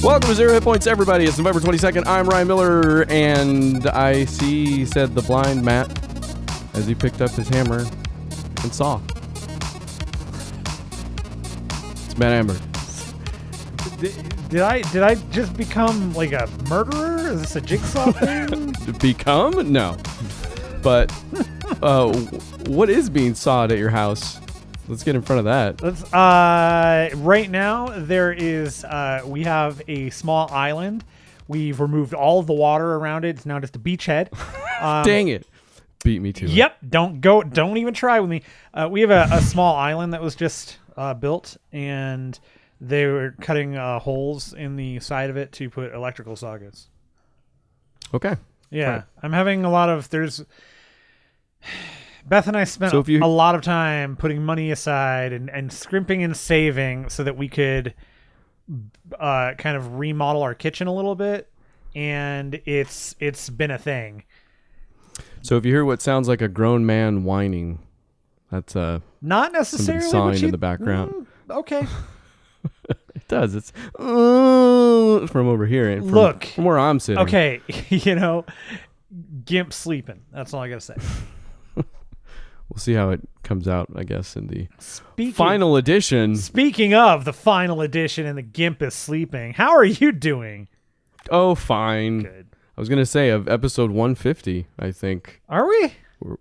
Welcome to Zero Hit Points, everybody. It's November 22nd. I'm Ryan Miller, and I see, said the blind Matt, as he picked up his hammer and saw. It's Matt Amber. Did I just become like a murderer? Is this a jigsaw thing? Become? No. But what is being sawed at your house? Let's get in front of that. Let's. Right now, there is. We have a small island. We've removed all of the water around it. It's now just a beachhead. Dang it! Beat me to it. Yep. Don't even try with me. We have a small island that was just built, and they were cutting holes in the side of it to put electrical sockets. Okay. Yeah, Right. I'm having a lot of. Beth and I spent a lot of time putting money aside and scrimping and saving so that we could kind of remodel our kitchen a little bit, and it's been a thing. So if you hear what sounds like a grown man whining, that's not necessarily somebody sawing in the background. Okay. It does. It's from over here. And from where I'm sitting. Okay, Gimp sleeping. That's all I gotta say. We'll see how it comes out, I guess, in the final edition. Speaking of the final edition and the Gimp is sleeping, how are you doing? Oh, fine. Good. I was going to say of episode 150, I think. Are we?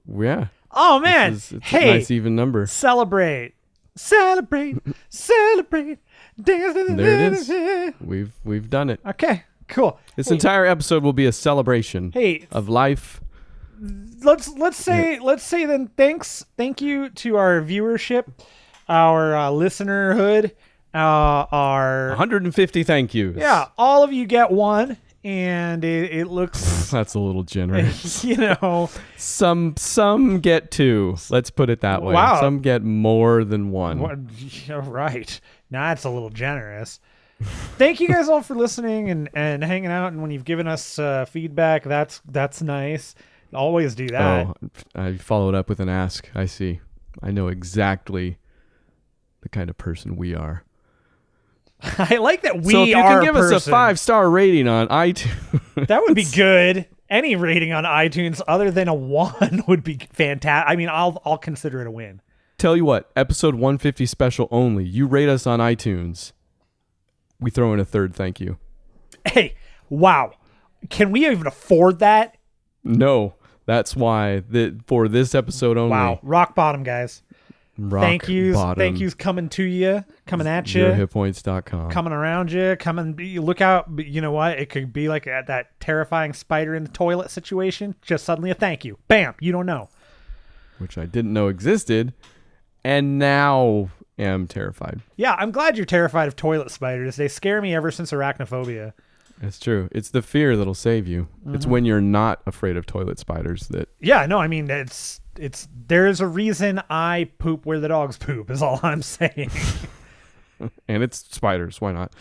Yeah. Oh, man. It's hey. a nice even number. Celebrate. Celebrate. Dance. There it is. We've done it. Okay, cool. This entire episode will be a celebration of life. Let's say then thank you to our viewership, our listenerhood, our 150 thank yous. Yeah, all of you get one, and it looks that's a little generous. Some get two. Let's put it that way. Wow. Some get more than one. Right. Now that's a little generous. Thank you guys all for listening and hanging out, and when you've given us feedback, that's nice. Always do that. Oh, I followed up with an ask. I see. I know exactly the kind of person we are. I like that we are. So if you can give us a 5-star rating on iTunes, that would be good. Any rating on iTunes other than a 1 would be fantastic. I mean, I'll consider it a win. Tell you what, episode 150 special only. You rate us on iTunes, we throw in a third thank you. Hey, wow. Can we even afford that? No. That's why for this episode only. Wow. Rock bottom, guys. Thank yous coming to you, coming at you. ZeroHitPoints.com. Coming around you, look out. You know what? It could be like that terrifying spider in the toilet situation. Just suddenly a thank you. Bam. You don't know. Which I didn't know existed, and now am terrified. Yeah, I'm glad you're terrified of toilet spiders. They scare me ever since arachnophobia. It's true. It's the fear that'll save you. Mm-hmm. It's when you're not afraid of toilet spiders that. Yeah, no, I mean there's a reason I poop where the dogs poop is all I'm saying. And it's spiders. Why not?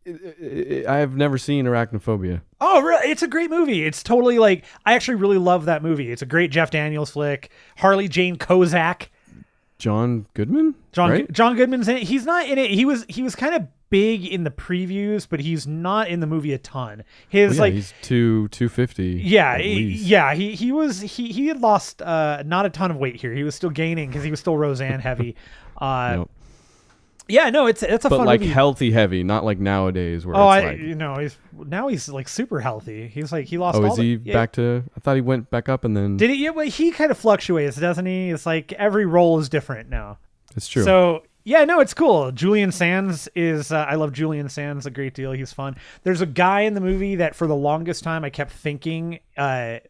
I have never seen Arachnophobia. Oh, really? It's a great movie. It's totally I actually really love that movie. It's a great Jeff Daniels flick. Harley Jane Kozak. John Goodman? John Goodman's in it. He's not in it. He was kind of big in the previews, but he's not in the movie a ton. He's 250. Yeah, he had lost not a ton of weight here. He was still gaining because he was still Roseanne heavy. Nope. Yeah, no, it's a fun movie. Healthy heavy, not like nowadays where he's like super healthy. He's like he lost. Oh, is he back to? I thought he went back up and then. Did he? Yeah, well, he kind of fluctuates, doesn't he? It's like every role is different now. It's true. So yeah, no, it's cool. Julian Sands is. I love Julian Sands a great deal. He's fun. There's a guy in the movie that for the longest time I kept thinking, over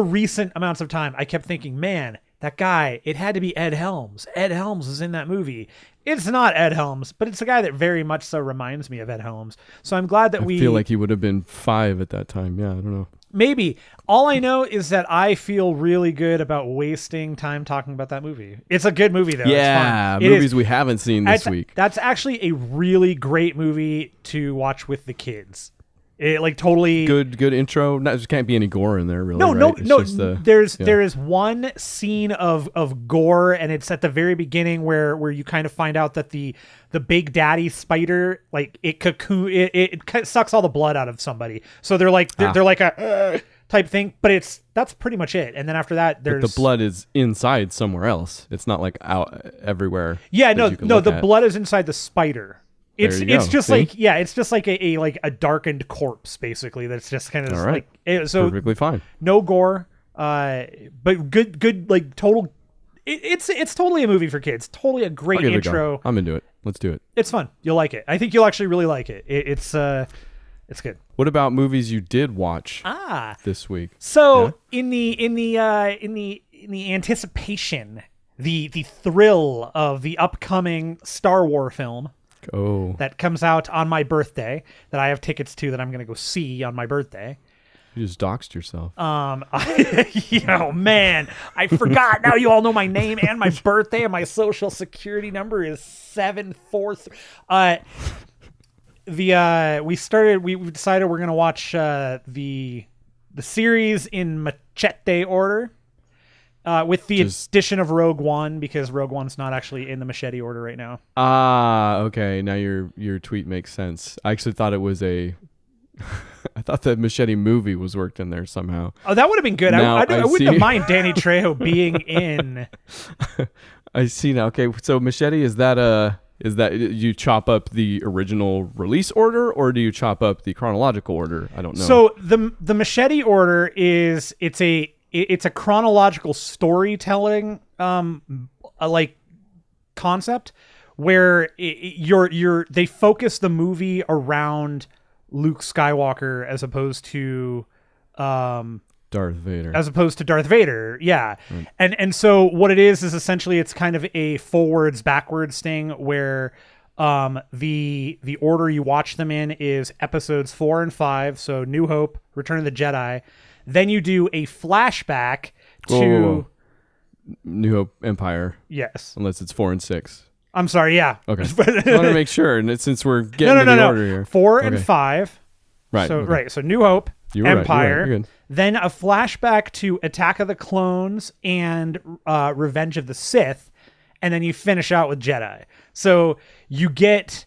recent amounts of time, I kept thinking, man. That guy, it had to be Ed Helms. Ed Helms is in that movie. It's not Ed Helms, but it's a guy that very much so reminds me of Ed Helms. So I'm glad that I feel like he would have been 5 at that time. Yeah, I don't know. Maybe. All I know is that I feel really good about wasting time talking about that movie. It's a good movie, though. Yeah, it's fun. Movies we haven't seen this week. That's actually a really great movie to watch with the kids. It like totally good intro. There can't be any gore in there, really. No, right? It's just there is one scene of gore, and it's at the very beginning where you kind of find out that the big daddy spider, like it sucks all the blood out of somebody. So they're like a type thing, but that's pretty much it. And then after that, but the blood is inside somewhere else. It's not like out everywhere. Yeah, no, the blood is inside the spider. It's just See? like it's just like a darkened corpse basically. That's just kind of right. like so perfectly fine. No gore, but good like total. It's totally a movie for kids. Totally a great intro. I'm into it. Let's do it. It's fun. You'll like it. I think you'll actually really like it. It's good. What about movies you did watch this week? So in the anticipation, the thrill of the upcoming Star Wars film. Oh. That comes out on my birthday, that I have tickets to, that I'm going to go see on my birthday. You just doxed yourself. Man, I forgot. Now you all know my name and my birthday, and my social security number is 74. We decided we're going to watch the series in machete order. With the addition of Rogue One, because Rogue One's not actually in the machete order right now. Okay. Now your tweet makes sense. I actually thought it was I thought the machete movie was worked in there somehow. Oh, that would have been good. I wouldn't have mind Danny Trejo being in. I see now. Okay, so machete is that you chop up the original release order, or do you chop up the chronological order? I don't know. So the machete order is it's a chronological storytelling like concept where they focus the movie around Luke Skywalker as opposed to Darth Vader. Yeah. Right. And so what it is essentially it's kind of a forwards backwards thing where the order you watch them in is episodes 4 and 5, so New Hope, Return of the Jedi. Then you do a flashback to New Hope, Empire. Yes. Unless it's 4 and 6. I'm sorry, yeah. Okay. I want to make sure, and since we're getting to the order here. 4 and 5. Right. So right. So New Hope, Empire. Right. You're good. Then a flashback to Attack of the Clones and Revenge of the Sith, and then you finish out with Jedi. So you get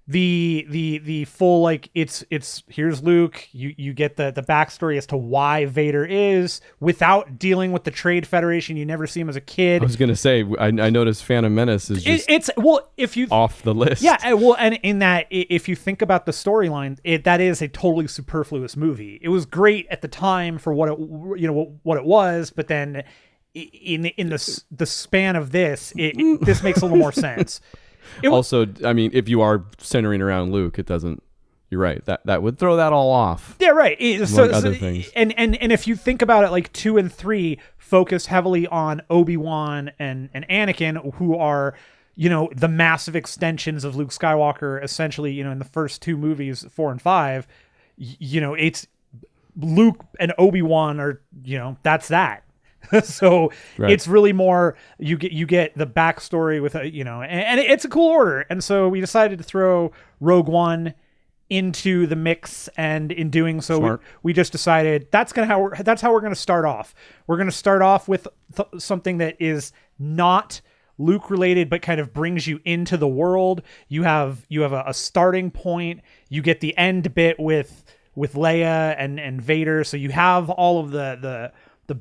the full, like, it's here's Luke, you get the backstory as to why Vader is without dealing with the Trade Federation. You never see him as a kid. I was gonna say, I noticed Phantom Menace is just if you off the list. Yeah, well, and in that, if you think about the storyline, that is a totally superfluous movie. It was great at the time for what it was, but then in the span of this makes a little more sense. Also, I mean, if you are centering around Luke, it doesn't. You're right. That would throw that all off. Yeah, right. Other things. And if you think about it, like 2 and 3 focus heavily on Obi-Wan and Anakin, who are, the massive extensions of Luke Skywalker. Essentially, in the first 2 movies, 4 and 5, it's Luke and Obi-Wan are, that's that. So right. It's really more you get the backstory with and it's a cool order. And so we decided to throw Rogue One into the mix, and in doing so we just decided that's how we're going to start off. We're going to start off with something that is not Luke related, but kind of brings you into the world. You have a starting point. You get the end bit with Leia and Vader. So you have all of the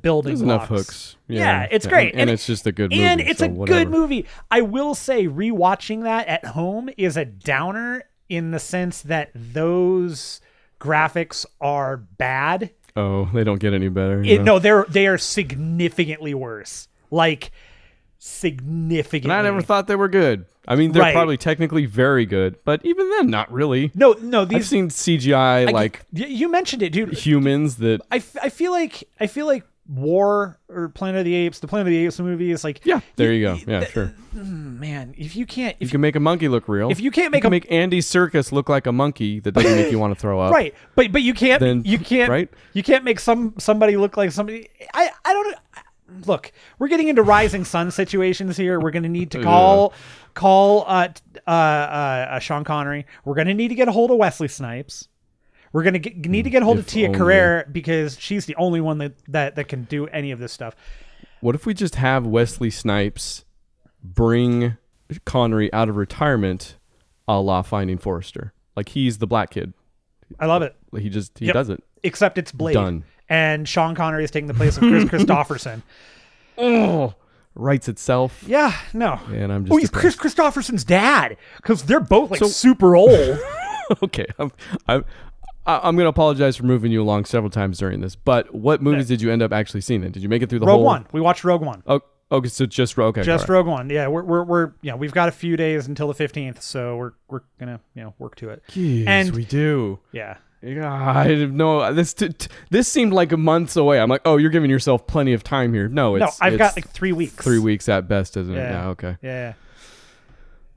building There's blocks. Enough hooks. Yeah, it's great. And it's just a good movie. And it's a good movie. I will say rewatching that at home is a downer in the sense that those graphics are bad. Oh, they don't get any better. No, they are significantly worse. Like, significantly. And I never thought they were good. I mean, they're probably technically very good, but even then, not really. No. I've seen CGI you mentioned it, dude. Humans that I feel like War or Planet of the Apes. The Planet of the Apes movie is like there you go. Yeah, sure. Man, if you can make a monkey look real. If you can't make Andy Serkis look like a monkey, that doesn't make you want to throw up. Right, but you can't right? You can't make somebody look like somebody. I don't. Look, we're getting into Rising Sun situations here. We're going to need to call Sean Connery. We're going to need to get a hold of Wesley Snipes. We're gonna need to get hold of If Tia only. Carrere because she's the only one that can do any of this stuff. What if we just have Wesley Snipes bring Connery out of retirement, a la Finding Forrester? Like he's the black kid. I love it. He Yep. does it. Except it's Blade. Done. And Sean Connery is taking the place of Chris Christopherson. Oh, writes itself. Yeah, no. And I'm just. Oh, he's Chris depressed. Christopherson's dad because they're both like So- super old. Okay, I'm gonna apologize for moving you along several times during this. But what movies did you end up actually seeing? Then did you make it through the Rogue whole? One. We watched Rogue One. Oh, okay. So just okay. Just all right. Rogue One. Yeah, we're we've got a few days until the 15th, so we're gonna work to it. Jeez, And- we do. Yeah. Yeah, I didn't know this seemed like months away. I'm like, oh, you're giving yourself plenty of time here. No, it's I've got it's like 3 weeks. 3 weeks at best, isn't it? Yeah. Yeah. Okay. Yeah.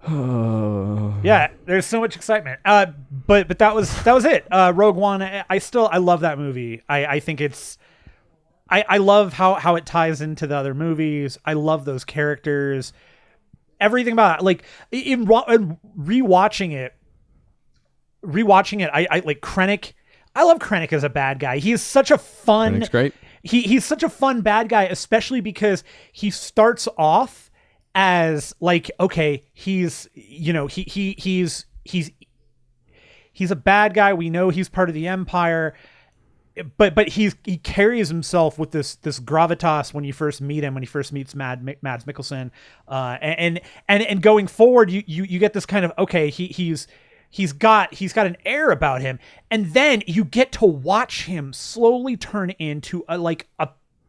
Oh. Yeah, there's so much excitement. But that was it. Rogue One. I love that movie. I think it's. I love how it ties into the other movies. I love those characters. Everything about it. Like in rewatching it. I like Krennic. I love Krennic as a bad guy. He's such a fun. Krennic's great. He's such a fun bad guy, especially because he starts off as like, okay, he's a bad guy. We know he's part of the Empire, but he carries himself with this gravitas when you first meet him, when he first meets Mads Mikkelsen, and going forward, you get this kind of, okay, he's got an air about him, and then you get to watch him slowly turn into a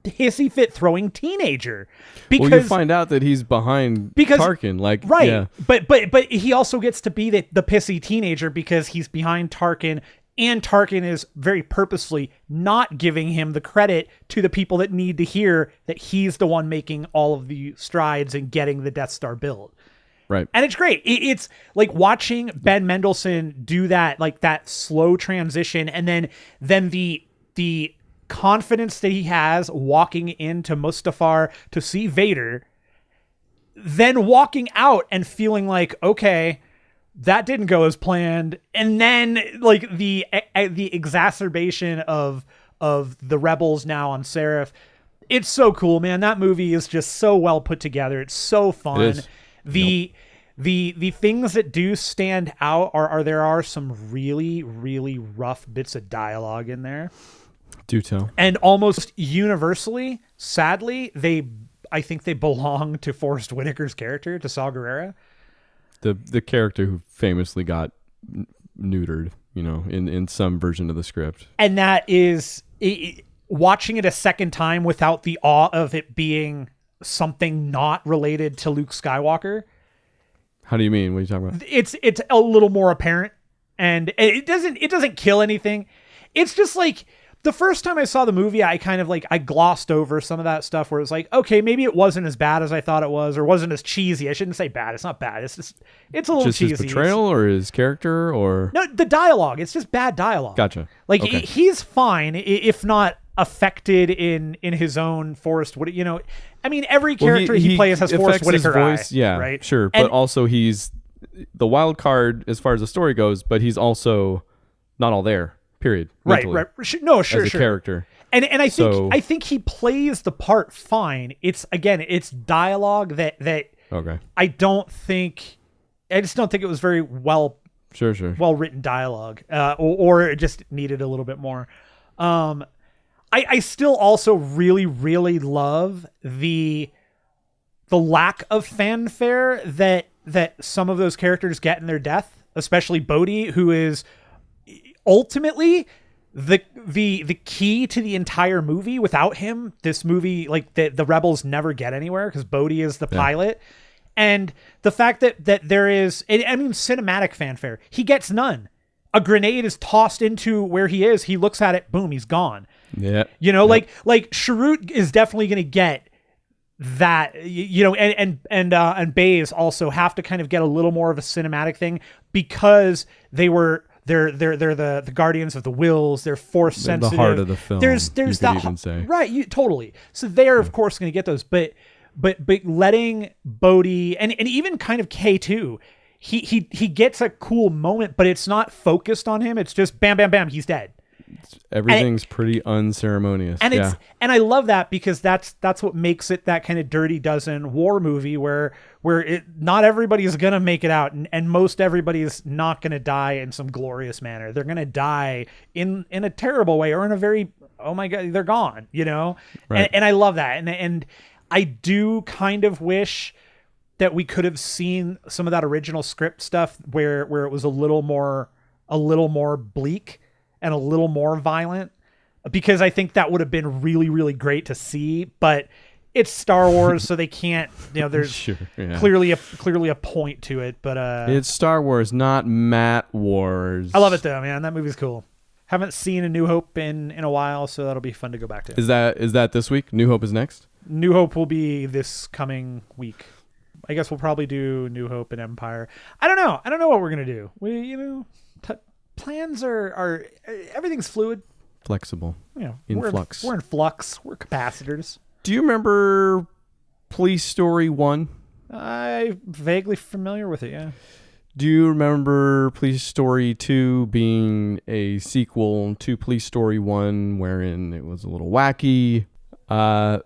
hissy fit throwing teenager, because Well, you find out that he's behind Tarkin, like right. Yeah. But he also gets to be the pissy teenager because he's behind Tarkin, and Tarkin is very purposely not giving him the credit to the people that need to hear that he's the one making all of the strides and getting the Death Star built. Right. And it's great. It's like watching Ben Mendelsohn do that, like that slow transition, and then the confidence that he has walking into Mustafar to see Vader, then walking out and feeling like, okay, that didn't go as planned, and then like the exacerbation of the rebels now on Seraph. It's so cool, man. That movie is just so well put together. It's so fun. It is. The things that do stand out are there are some really, really rough bits of dialogue in there. Do tell. And almost universally, sadly, I think they belong to Forrest Whitaker's character, to Saw Gerrera. The character who famously got neutered, in some version of the script. And that is watching it a second time without the awe of it being something not related to Luke Skywalker. How do you mean? What are you talking about? It's a little more apparent, and it doesn't kill anything. It's just like the first time I saw the movie, I kind of I glossed over some of that stuff where it was like, okay, maybe it wasn't as bad as I thought it was, or wasn't as cheesy. I shouldn't say bad. It's not bad. It's just, it's a little Just cheesy. his betrayal or his character or No, the dialogue. It's just bad dialogue. Gotcha. Like Okay. he's fine, if not affected in his own Forrest Whitaker. I mean, every character he plays has Forrest affects his Whitaker voice. eye, Yeah, right? sure. And- But also he's the wild card as far as the story goes, but he's also not all there. Period. Right, mentally, right. No, sure, as a sure. character. And I think So- I think he plays the part fine. It's dialogue that Okay. I just don't think it was very well Sure. written dialogue, or it just needed a little bit more. I still also really, really love the lack of fanfare that some of those characters get in their death, especially Bodhi, who is ultimately the key to the entire movie. Without him, this movie, the rebels never get anywhere, because Bodhi is the pilot. And the fact that there is, I mean, cinematic fanfare, he gets none. A grenade is tossed into where he is. He looks at it, boom, he's gone. Yeah. Like Sharut is definitely going to get that, and Baze also have to kind of get a little more of a cinematic thing, because they're the guardians of the wills. They're force sensitive. The heart of the film. There's you that could even say. right. Totally. So they are of course going to get those, but letting Bodhi and even kind of K2, he gets a cool moment, but it's not focused on him. It's just bam, bam, bam, he's dead. Everything's pretty unceremonious. And and I love that because that's what makes it that kind of Dirty Dozen war movie where not everybody's gonna make it out, and most everybody's not gonna die in some glorious manner. They're gonna die in a terrible way or in a very, oh my god, they're gone, you know? Right. And I love that. And I do kind of wish that we could have seen some of that original script stuff where it was a little more bleak and a little more violent, because I think that would have been really, really great to see. But it's Star Wars, so they can't, there's clearly a point to it. But it's Star Wars, not Matt Wars. I love it though, man. That movie's cool. Haven't seen A New Hope in a while, so that'll be fun to go back to. Is that this week? New Hope is next? New Hope will be this coming week. I guess we'll probably do New Hope and Empire. I don't know what we're gonna do. Plans are everything's fluid, flexible, in flux. We're in flux. We're capacitors. Do you remember Police Story 1? I'm vaguely familiar with it. Yeah. Do you remember Police Story 2 being a sequel to Police Story 1, wherein it was a little wacky? I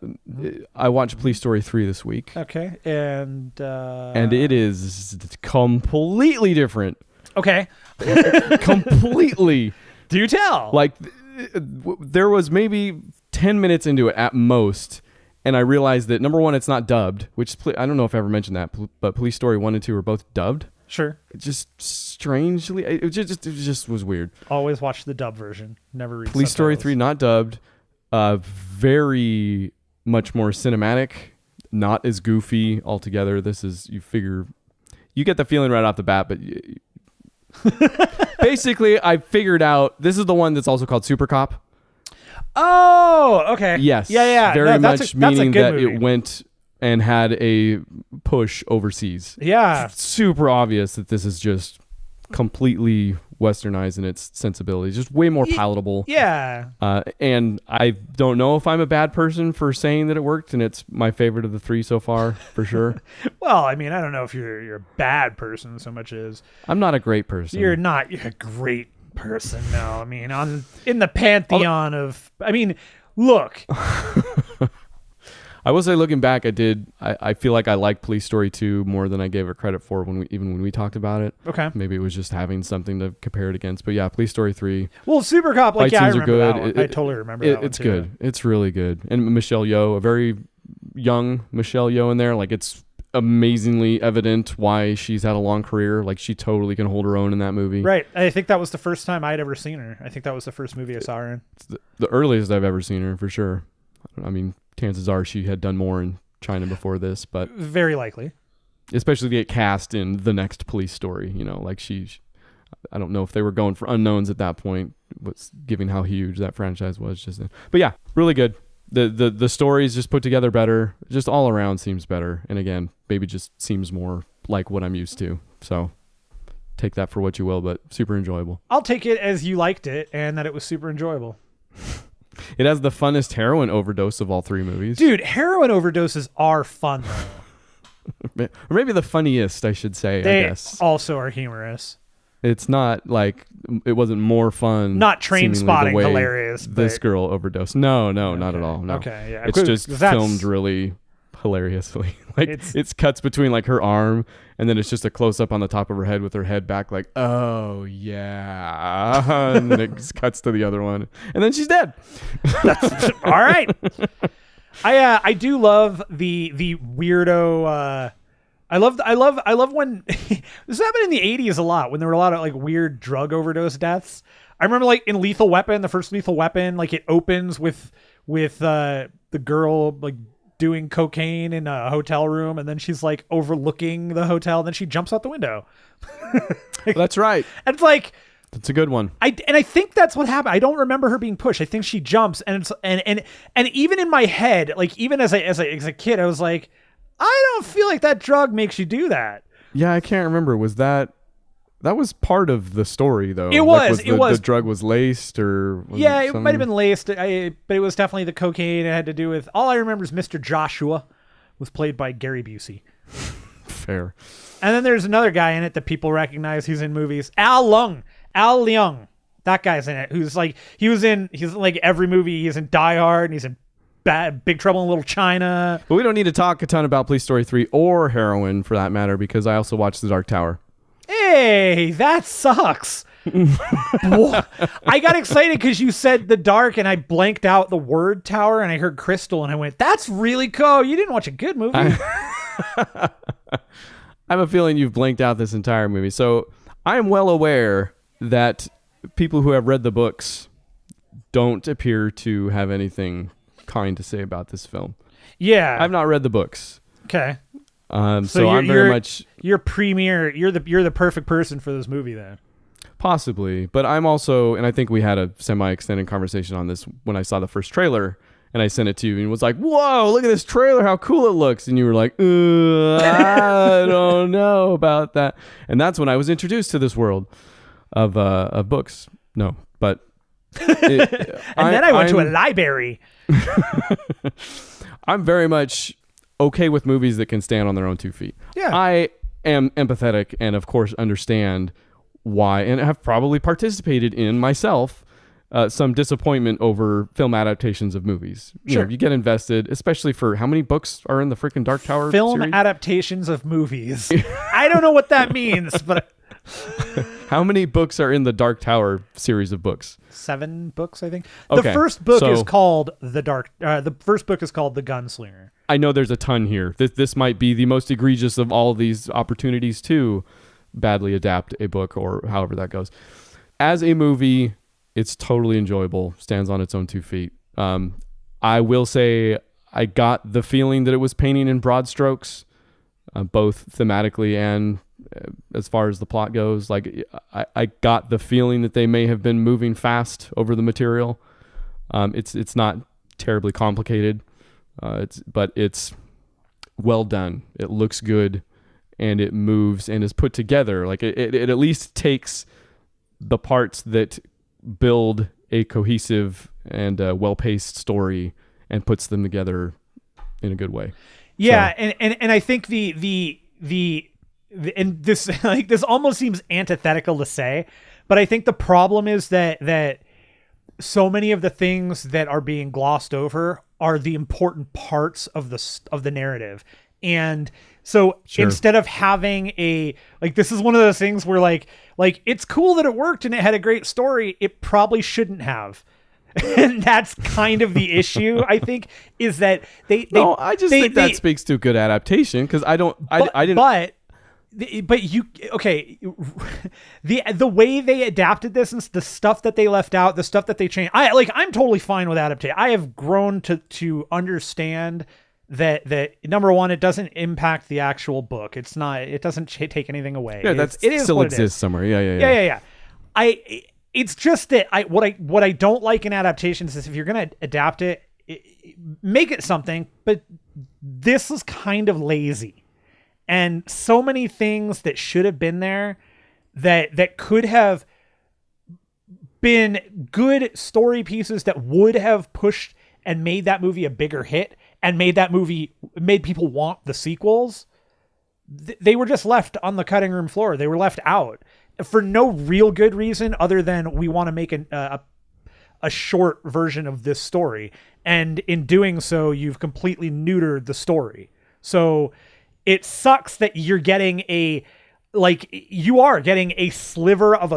watched Police Story 3 this week. Okay, and it is completely different. Okay. Completely. Do tell. Like, there was maybe 10 minutes into it at most, and I realized that, number one, it's not dubbed, which I don't know if I ever mentioned that, but Police Story 1 and 2 were both dubbed. Sure. It just strangely, it just was weird. Always watch the dub version. Never read Police Story subtitles. 3 not dubbed. Very much more cinematic, not as goofy altogether. This is, you get the feeling right off the bat, but basically I figured out this is the one that's also called Super Cop. Oh, okay. Yes. Yeah. Very much meaning that movie. it went and had a push overseas. Yeah. It's super obvious that this is just completely westernized in its sensibilities, just way more palatable. Yeah. And I don't know if I'm a bad person for saying that it worked, and it's my favorite of the three so far, for sure. Well, I mean, I don't know if you're a bad person so much as I'm not a great person. You're a great person. No, I mean, in the pantheon of, I mean, look. I will say, looking back, I feel like I like Police Story 2 more than I gave it credit for when we talked about it. Okay. Maybe it was just having something to compare it against. But yeah, Police Story 3. Well, Super Cop, I remember good. that one. I totally remember that one. It's good. It's really good. And Michelle Yeoh, a very young Michelle Yeoh in there. Like, it's amazingly evident why she's had a long career. Like, she totally can hold her own in that movie. Right. I think that was the first time I'd ever seen her. I think that was the first movie I saw her in. It's the earliest I've ever seen her, for sure. I mean, chances are she had done more in China before this, but very likely, especially to get cast in the next Police Story, like I don't know if they were going for unknowns at that point, was given how huge that franchise was just then. But yeah, really good. The stories just put together better, just all around seems better. And again, maybe just seems more like what I'm used to. So take that for what you will, but super enjoyable. I'll take it as you liked it and that it was super enjoyable. It has the funnest heroin overdose of all three movies. Dude, heroin overdoses are fun, though. Or maybe the funniest, I should say, they I guess. Also are humorous. It's not like it wasn't more fun. Not Train Spotting hilarious. This girl overdosed. No, okay. Not at all. No. Okay, yeah. It's just filmed really hilariously. Like, it cuts between like her arm, and then it's just a close up on the top of her head with her head back, like, oh yeah, and then it just cuts to the other one, and then she's dead. All right. I do love the weirdo. I love when this happened in the 80s a lot, when there were a lot of like weird drug overdose deaths. I remember like in Lethal Weapon, the first Lethal Weapon, like it opens with the girl like doing cocaine in a hotel room, and then she's like overlooking the hotel, and then she jumps out the window. That's right. And it's like, that's a good one. I think that's what happened. I don't remember her being pushed. I think she jumps, and it's and even in my head, like even as a kid, I was like, I don't feel like that drug makes you do that. Yeah, I can't remember. Was that was part of the story though? It was. It was. The drug was laced, or it might have been laced. But it was definitely the cocaine. It had to do with. All I remember is Mr. Joshua was played by Gary Busey. Fair. And then there's another guy in it that people recognize who's in movies. Al Leong. That guy's in it. He's in like every movie. He's in Die Hard, and he's in Big Trouble in Little China. But we don't need to talk a ton about Police Story 3 or Heroin for that matter, because I also watched The Dark Tower. Hey, that sucks. I got excited because you said The Dark, and I blanked out the word tower, and I heard Crystal, and I went, that's really cool. You didn't watch a good movie. I have a feeling you've blanked out this entire movie. So I am well aware that people who have read the books don't appear to have anything kind to say about this film. Yeah. I've not read the books. Okay. So I'm very much... You're the perfect person for this movie then. Possibly. But I'm also... And I think we had a semi-extended conversation on this when I saw the first trailer. And I sent it to you and was like, whoa, look at this trailer, how cool it looks. And you were like, I don't know about that. And that's when I was introduced to this world of books. No, but... then I went to a library. I'm very much okay with movies that can stand on their own 2 feet. Yeah. I am empathetic and, of course, understand why, and have probably participated in myself some disappointment over film adaptations of movies. Sure. You get invested, especially for how many books are in the freaking Dark Tower film series? Adaptations of movies. I don't know what that means, but how many books are in the Dark Tower series of books? 7 books, I think. Okay, the first book is called The first book is called The Gunslinger. I know there's a ton here. This might be the most egregious of all these opportunities to badly adapt a book, or however that goes. As a movie, it's totally enjoyable, stands on its own 2 feet. I will say I got the feeling that it was painting in broad strokes, both thematically and as far as the plot goes. Like I got the feeling that they may have been moving fast over the material. It's not terribly complicated, but it's well done. It looks good, and it moves and is put together. Like it at least takes the parts that build a cohesive and well-paced story and puts them together in a good way. Yeah, so. and I think the and this like this almost seems antithetical to say, but I think the problem is that so many of the things that are being glossed over are the important parts of the narrative. And so Instead of having this is one of those things where like it's cool that it worked and it had a great story, it probably shouldn't have. And that's kind of the issue, I think, is that they I think that speaks to good adaptation, because the way they adapted this and the stuff that they left out, the stuff that they changed, I'm totally fine with adaptation. I have grown to understand that number one, it doesn't impact the actual book. It doesn't take anything away. Yeah, it still exists somewhere. Yeah. It's just that what I don't like in adaptations is if you're going to adapt it, make it something, but this is kind of lazy. And so many things that should have been there that could have been good story pieces that would have pushed and made that movie a bigger hit and made people want the sequels. They were just left on the cutting room floor. They were left out for no real good reason other than we want to make a short version of this story. And in doing so, you've completely neutered the story. So it sucks that you're getting a sliver of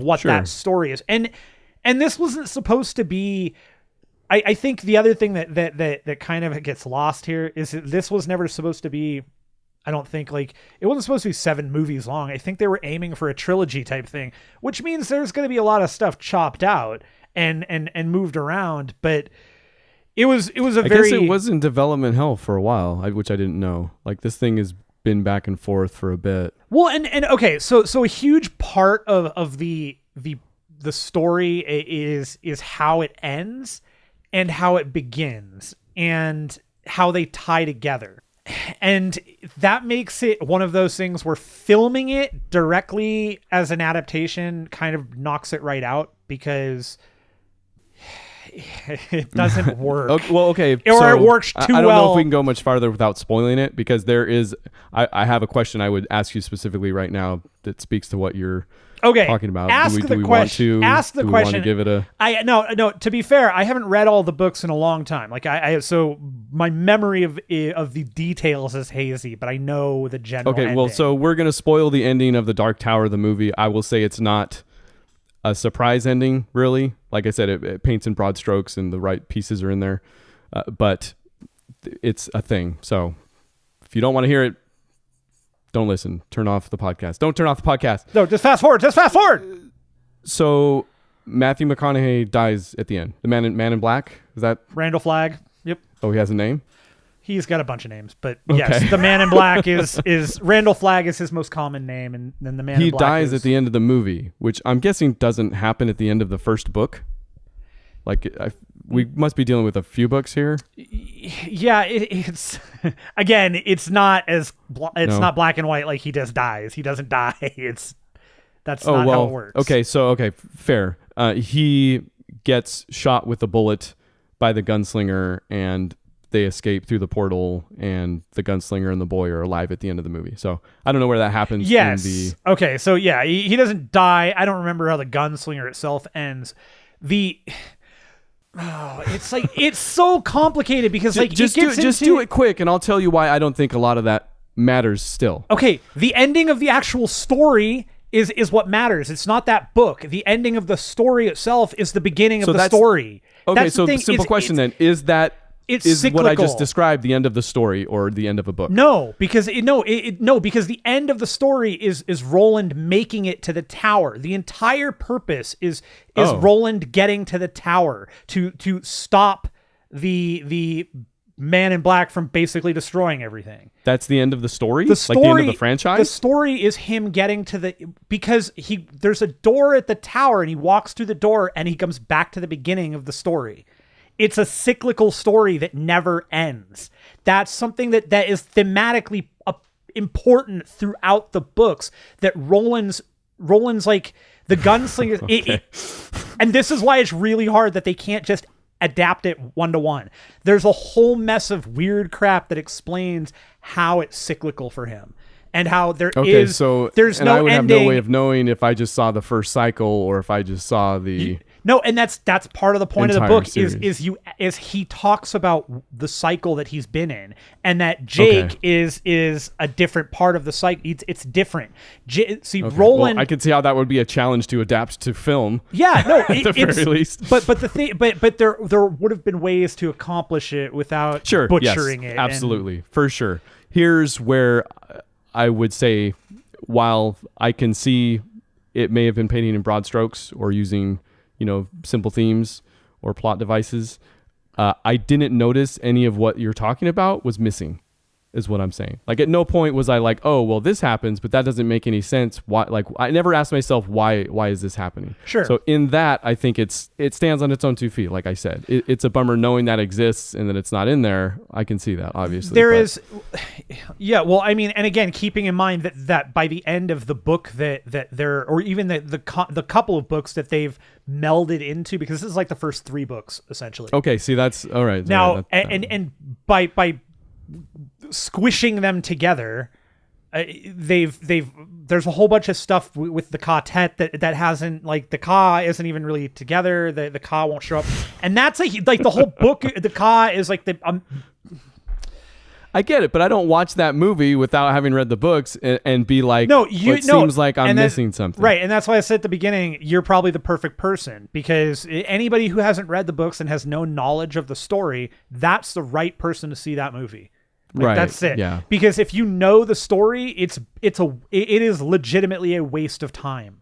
what that story is. And this wasn't supposed to be, I think the other thing that kind of gets lost here is that this was never supposed to be, I don't think, it wasn't supposed to be 7 movies long. I think they were aiming for a trilogy type thing, which means there's going to be a lot of stuff chopped out and moved around. But I guess it was in development hell for a while, which I didn't know. Like, this thing has been back and forth for a bit. Well, and okay, so a huge part of the story is how it ends and how it begins and how they tie together. And that makes it one of those things where filming it directly as an adaptation kind of knocks it right out, because it doesn't work. Okay. Or so it works too I don't know well. if we can go much farther without spoiling it, because there is. I have a question I would ask you specifically right now that speaks to what you're talking about. Ask do we the want question. to? Ask the do we question. Want to give it a? No. To be fair, I haven't read all the books in a long time. Like so my memory of the details is hazy, but I know the general. Okay. ending. Well, so we're gonna spoil the ending of the Dark Tower, the movie. I will say it's not a surprise ending, really. Like I said, it paints in broad strokes and the right pieces are in there, but it's a thing. So if you don't want to hear it, don't listen. Turn off the podcast. Don't turn off the podcast. No, just fast forward. Just fast forward. So Matthew McConaughey dies at the end. The man in black, is that Randall Flagg. Yep. Oh, he has a name? He's got a bunch of names, but yes, the Man in Black is Randall Flagg is his most common name, and then the Man in Black. He dies at the end of the movie, which I'm guessing doesn't happen at the end of the first book. Like we must be dealing with a few books here. Yeah, it's again, it's not not black and white. Like he just dies. He doesn't die. That's not how it works. Okay, fair. He gets shot with a bullet by the gunslinger, and they escape through the portal, and the gunslinger and the boy are alive at the end of the movie. So I don't know where that happens. Yes. Okay. So yeah, he doesn't die. I don't remember how the gunslinger itself ends. It's like it's so complicated because like just do it quick, and I'll tell you why I don't think a lot of that matters still. Okay, the ending of the actual story is what matters. It's not that book. The ending of the story itself is the beginning of the story. Okay, that's so the simple question then is that. Is cyclical. What I just described the end of the story or the end of a book? No, because because the end of the story is Roland making it to the tower. The entire purpose is Roland getting to the tower to stop the Man in Black from basically destroying everything. That's the end of the story? The story, like the end of the franchise? The story is him getting to because there's a door at the tower and he walks through the door and he comes back to the beginning of the story. It's a cyclical story that never ends. That's something that is thematically important throughout the books. That Roland's like the gunslinger. Okay. And this is why it's really hard that they can't just adapt it 1-to-1. There's a whole mess of weird crap that explains how it's cyclical for him. And how there's no ending. I would have no way of knowing if I just saw the first cycle or if I just saw the... No, and that's part of the point of the book series. is he talks about the cycle that he's been in, and that Jake is a different part of the cycle. It's different. Roland. Well, I can see how that would be a challenge to adapt to film. Yeah, no, at the very least. But the thing, but there would have been ways to accomplish it without butchering it. Absolutely, for sure. Here's where I would say, while I can see it may have been painting in broad strokes or using simple themes or plot devices, I didn't notice any of what you're talking about was missing, is what I'm saying. Like at no point was I like, oh, well, this happens, but that doesn't make any sense. Why? Like I never asked myself why is this happening? Sure. So in that, I think it stands on its own 2 feet. Like I said, it's a bummer knowing that exists and that it's not in there. I can see that, obviously. Yeah. Well, I mean, and again, keeping in mind that by the end of the book that there, or even the couple of books that they've melded into, because this is like the first 3 books essentially. Okay. See, that's all right. Now, and by squishing them together, there's a whole bunch of stuff with the quartet that hasn't, like the Ka isn't even really together. The Ka won't show up, and that's like the whole book. The Ka is like I get it, but I don't watch that movie without having read the books and be like, seems like I'm missing something. Right, and that's why I said at the beginning, you're probably the perfect person, because anybody who hasn't read the books and has no knowledge of the story, that's the right person to see that movie. Like, right. That's it. Yeah. Because if you know the story, it is legitimately a waste of time.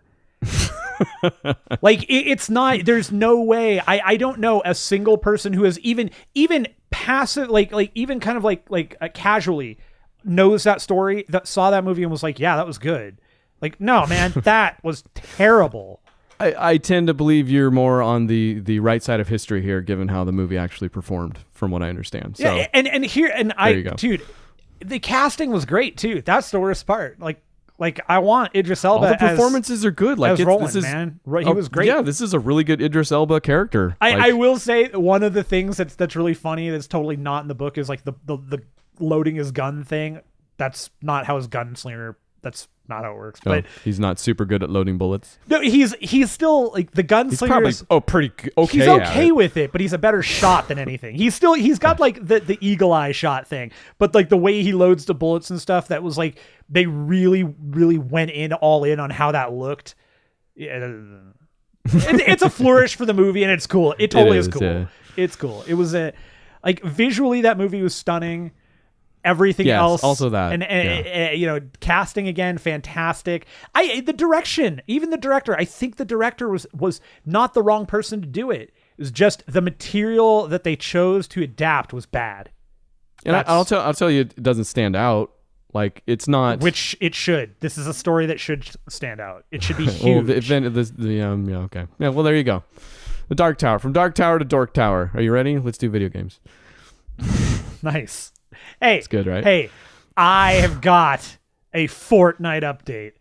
Like it's not. There's no way. I don't know a single person who has even passive like even kind of like casually knows that story, that saw that movie and was like, yeah, that was good. Like, no, man, that was terrible. I tend to believe you're more on the right side of history here, given how the movie actually performed, from what I understand. So, yeah, and there you go. Dude, the casting was great too. That's the worst part. Like Like, I want Idris All Elba the performances are good. Like as it's, Roland, this is, man. He was great. Yeah, this is a really good Idris Elba character. I will say one of the things that's really funny that's totally not in the book is like the loading his gun thing. That's not how his gunslinger. That's not how it works. But he's not super good at loading bullets. no, he's still like the gunslinger. He's probably pretty okay. He's okay at with it, but he's a better shot than anything. He's got like the eagle eye shot thing, but like the way he loads the bullets and stuff, that was like they really went all in on how that looked. Yeah, it's a flourish for the movie, and it's cool. It totally is cool. Yeah. It's cool. It was like visually that movie was stunning. Everything else, also that, and casting again, fantastic. The direction, even the director. I think the director was not the wrong person to do it. It was just the material that they chose to adapt was bad. And I'll tell you, it doesn't stand out. Like it's not, which it should. This is a story that should stand out. It should be huge. Okay. Yeah. Well, there you go. The Dark Tower, from Dark Tower to Dork Tower. Are you ready? Let's do video games. Nice. Hey, it's good, right? Hey, I have got a Fortnite update.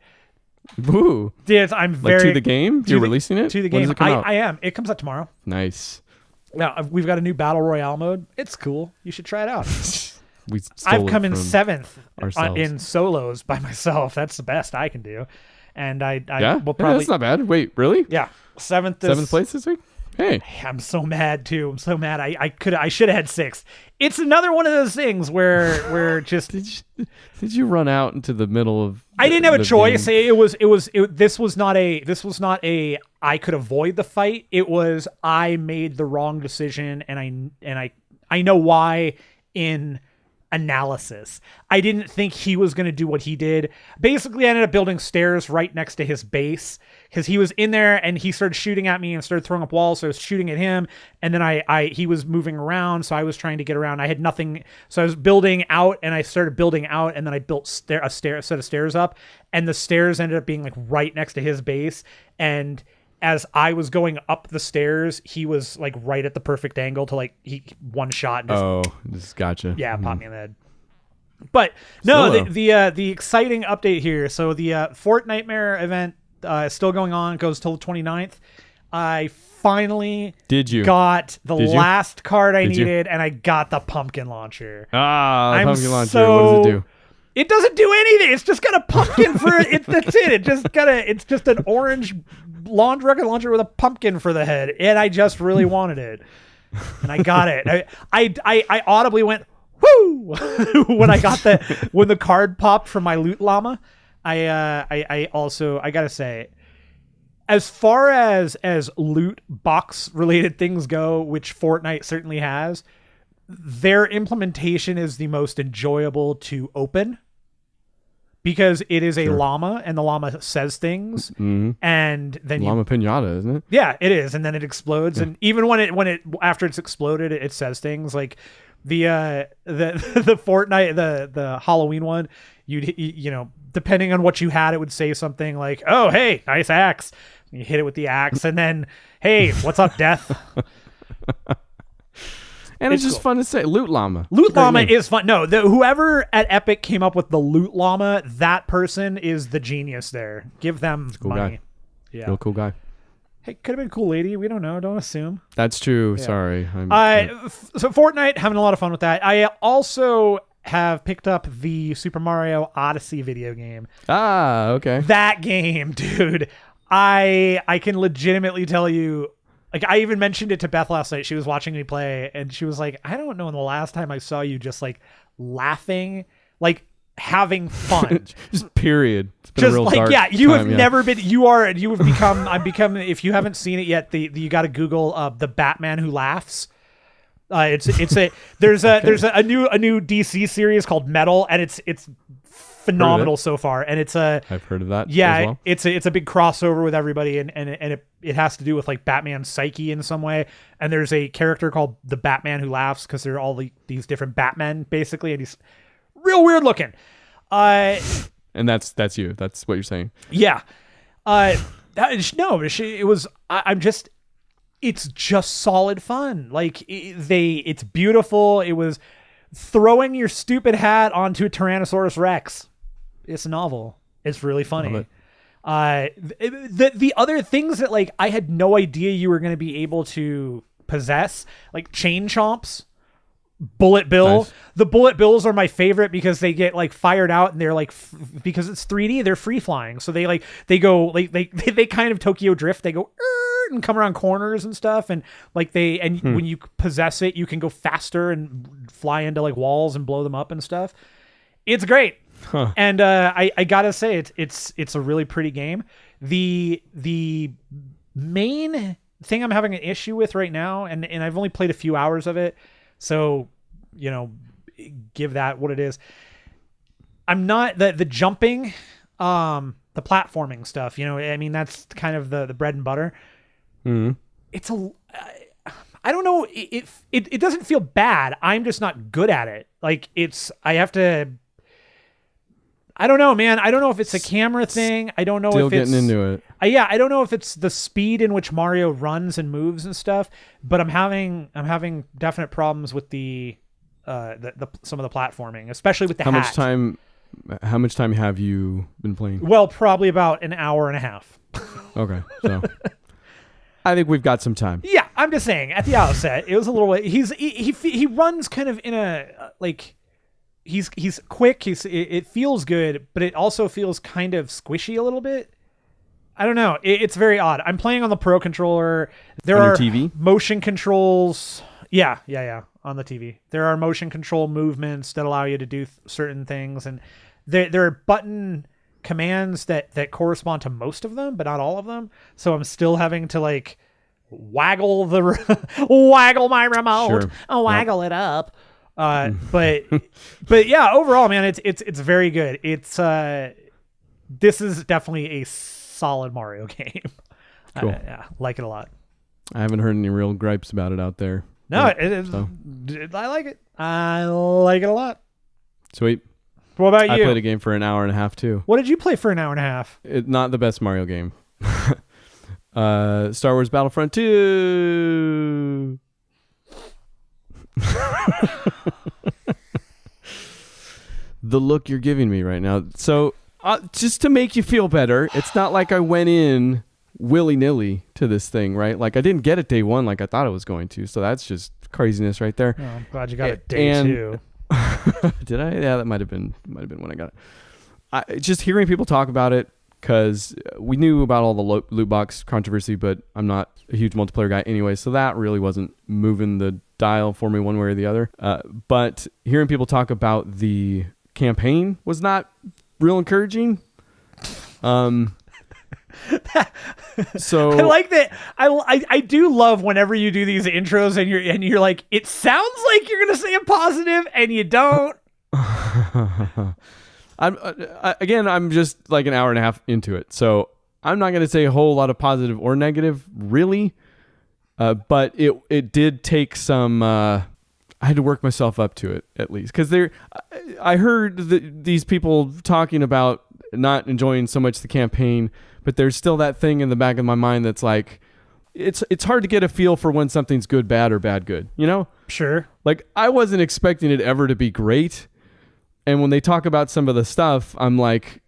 Woo! Dude, I'm very to the game. You're releasing it to the game. When does it come out? I am. It comes out tomorrow. Nice. Now we've got a new battle royale mode. It's cool. You should try it out. I've come in 7th ourselves. In solos by myself. That's the best I can do. And I will probably. Yeah, that's not bad. Wait, really? Yeah, 7th place this week. Hey, I'm so mad too. I'm so mad. I should have had 6th. It's another one of those things where just did you run out into the middle of? I didn't have a choice. This was not a I could avoid the fight. It was I made the wrong decision, and I know why in analysis. I didn't think he was going to do what he did. Basically, I ended up building stairs right next to his base because he was in there and he started shooting at me and started throwing up walls. So I was shooting at him, and then he was moving around, so I was trying to get around. I had nothing, so I was building out, and I started building out, and then I built a set of stairs up, and the stairs ended up being like right next to his base. And as I was going up the stairs, he was like right at the perfect angle to like one shot. And just gotcha. Yeah, popped me in the head. But no, the exciting update here. So the Fortnitemares event is still going on. It goes till the 29th. I finally got the last card I needed, and I got the pumpkin launcher. Pumpkin launcher. What does it do? It doesn't do anything. It's just got a pumpkin for it. That's it. It's just an orange rocket launcher with a pumpkin for the head, and I just really wanted it, and I got it. I audibly went whoo when when the card popped from my loot llama. I gotta say, as far as loot box related things go, which Fortnite certainly has, their implementation is the most enjoyable to open. Because it is a llama, and the llama says things, and then llama pinata, isn't it? Yeah, it is, and then it explodes, and even when it after it's exploded, it says things like the Fortnite, the Halloween one. You know, depending on what you had, it would say something like, "Oh, hey, nice axe." You hit it with the axe, and then, "Hey, what's up, Death?" And it's just fun to say. Loot Llama. Loot Llama is fun. No, whoever at Epic came up with the Loot Llama, that person is the genius there. Give them money. Guy. Yeah. Real cool guy. Hey, could have been a cool lady. We don't know. Don't assume. That's true. Yeah. Sorry. So Fortnite, having a lot of fun with that. I also have picked up the Super Mario Odyssey video game. Okay. That game, dude. I can legitimately tell you, like, I even mentioned it to Beth last night. She was watching me play, and she was like, I don't know when the last time I saw you just, like, laughing, like, having fun. Just period. It's been just, a real dark time, never been, you have become, I've become, if you haven't seen it yet, you got to Google the Batman Who Laughs. There's a new DC series called Metal, and it's phenomenal so far, and I've heard of that. Yeah, as well. It's a big crossover with everybody, and it has to do with like Batman's psyche in some way. And there's a character called the Batman Who Laughs because there are all these different Batmen basically, and he's real weird looking. And that's you. That's what you're saying. Yeah. It's just solid fun. Like it's beautiful. It was throwing your stupid hat onto a Tyrannosaurus Rex. It's a novel. It's really funny. Love it. The other things that like I had no idea you were going to be able to possess, like chain chomps, bullet bill. Nice. The bullet bills are my favorite because they get like fired out and they're like because it's 3D, they're free flying. So they go like they kind of Tokyo drift. They go and come around corners and stuff, and like when you possess it, you can go faster and fly into like walls and blow them up and stuff. It's great. Huh. And I gotta say it's a really pretty game. The main thing I'm having an issue with right now, and I've only played a few hours of it, so give that what it is. I'm not the jumping, the platforming stuff. I mean that's kind of the bread and butter. Mm-hmm. It's I don't know. It doesn't feel bad. I'm just not good at it. Like I have to. I don't know, man. I don't know if it's a camera thing. I don't know Still if it's getting into it. I don't know if it's the speed in which Mario runs and moves and stuff. But I'm having definite problems with the some of the platforming, especially with the hat. How much time have you been playing? Well, probably about an hour and a half. Okay, so I think we've got some time. Yeah, I'm just saying. At the outset, it was a little. He runs kind of in a like. He's quick. It feels good, but it also feels kind of squishy a little bit. I don't know. It's very odd. I'm playing on the Pro controller. There are TV? motion controls. Yeah. On the TV, there are motion control movements that allow you to do certain things, and there are button commands that correspond to most of them, but not all of them. So I'm still having to like waggle my remote, Sure. waggle it up. But yeah, overall, man, it's very good. This is definitely a solid Mario game. Cool. Yeah, like it a lot. I haven't heard any real gripes about it out there. No, But- I like it. I like it a lot. Sweet. What about I you? played a game for an hour and a half too. What did you play for an hour and a half? Not the best Mario game. Star Wars Battlefront 2. The look you're giving me right now. So just to make you feel better, it's not like I went in willy-nilly to this thing, right? Like I didn't get it day one like I thought I was going to. So that's just craziness right there. Oh, I'm glad you got it day two. Did I? Yeah, that might have been when I got it. Just hearing people talk about it, because we knew about all the loot box controversy, but I'm not a huge multiplayer guy anyway, so that really wasn't moving the dial for me one way or the other. But hearing people talk about the campaign was not real encouraging. So I like that. I do love whenever you do these intros and you're like, it sounds like you're gonna say a positive and you don't. I'm just like an hour and a half into it, so I'm not going to say a whole lot of positive or negative, really. But it did take some. I had to work myself up to it at least, because I heard these people talking about not enjoying so much the campaign, but there's still that thing in the back of my mind that's like, it's hard to get a feel for when something's good, bad, or bad, good. You know? Sure. Like I wasn't expecting it ever to be great. And when they talk about some of the stuff, I'm like,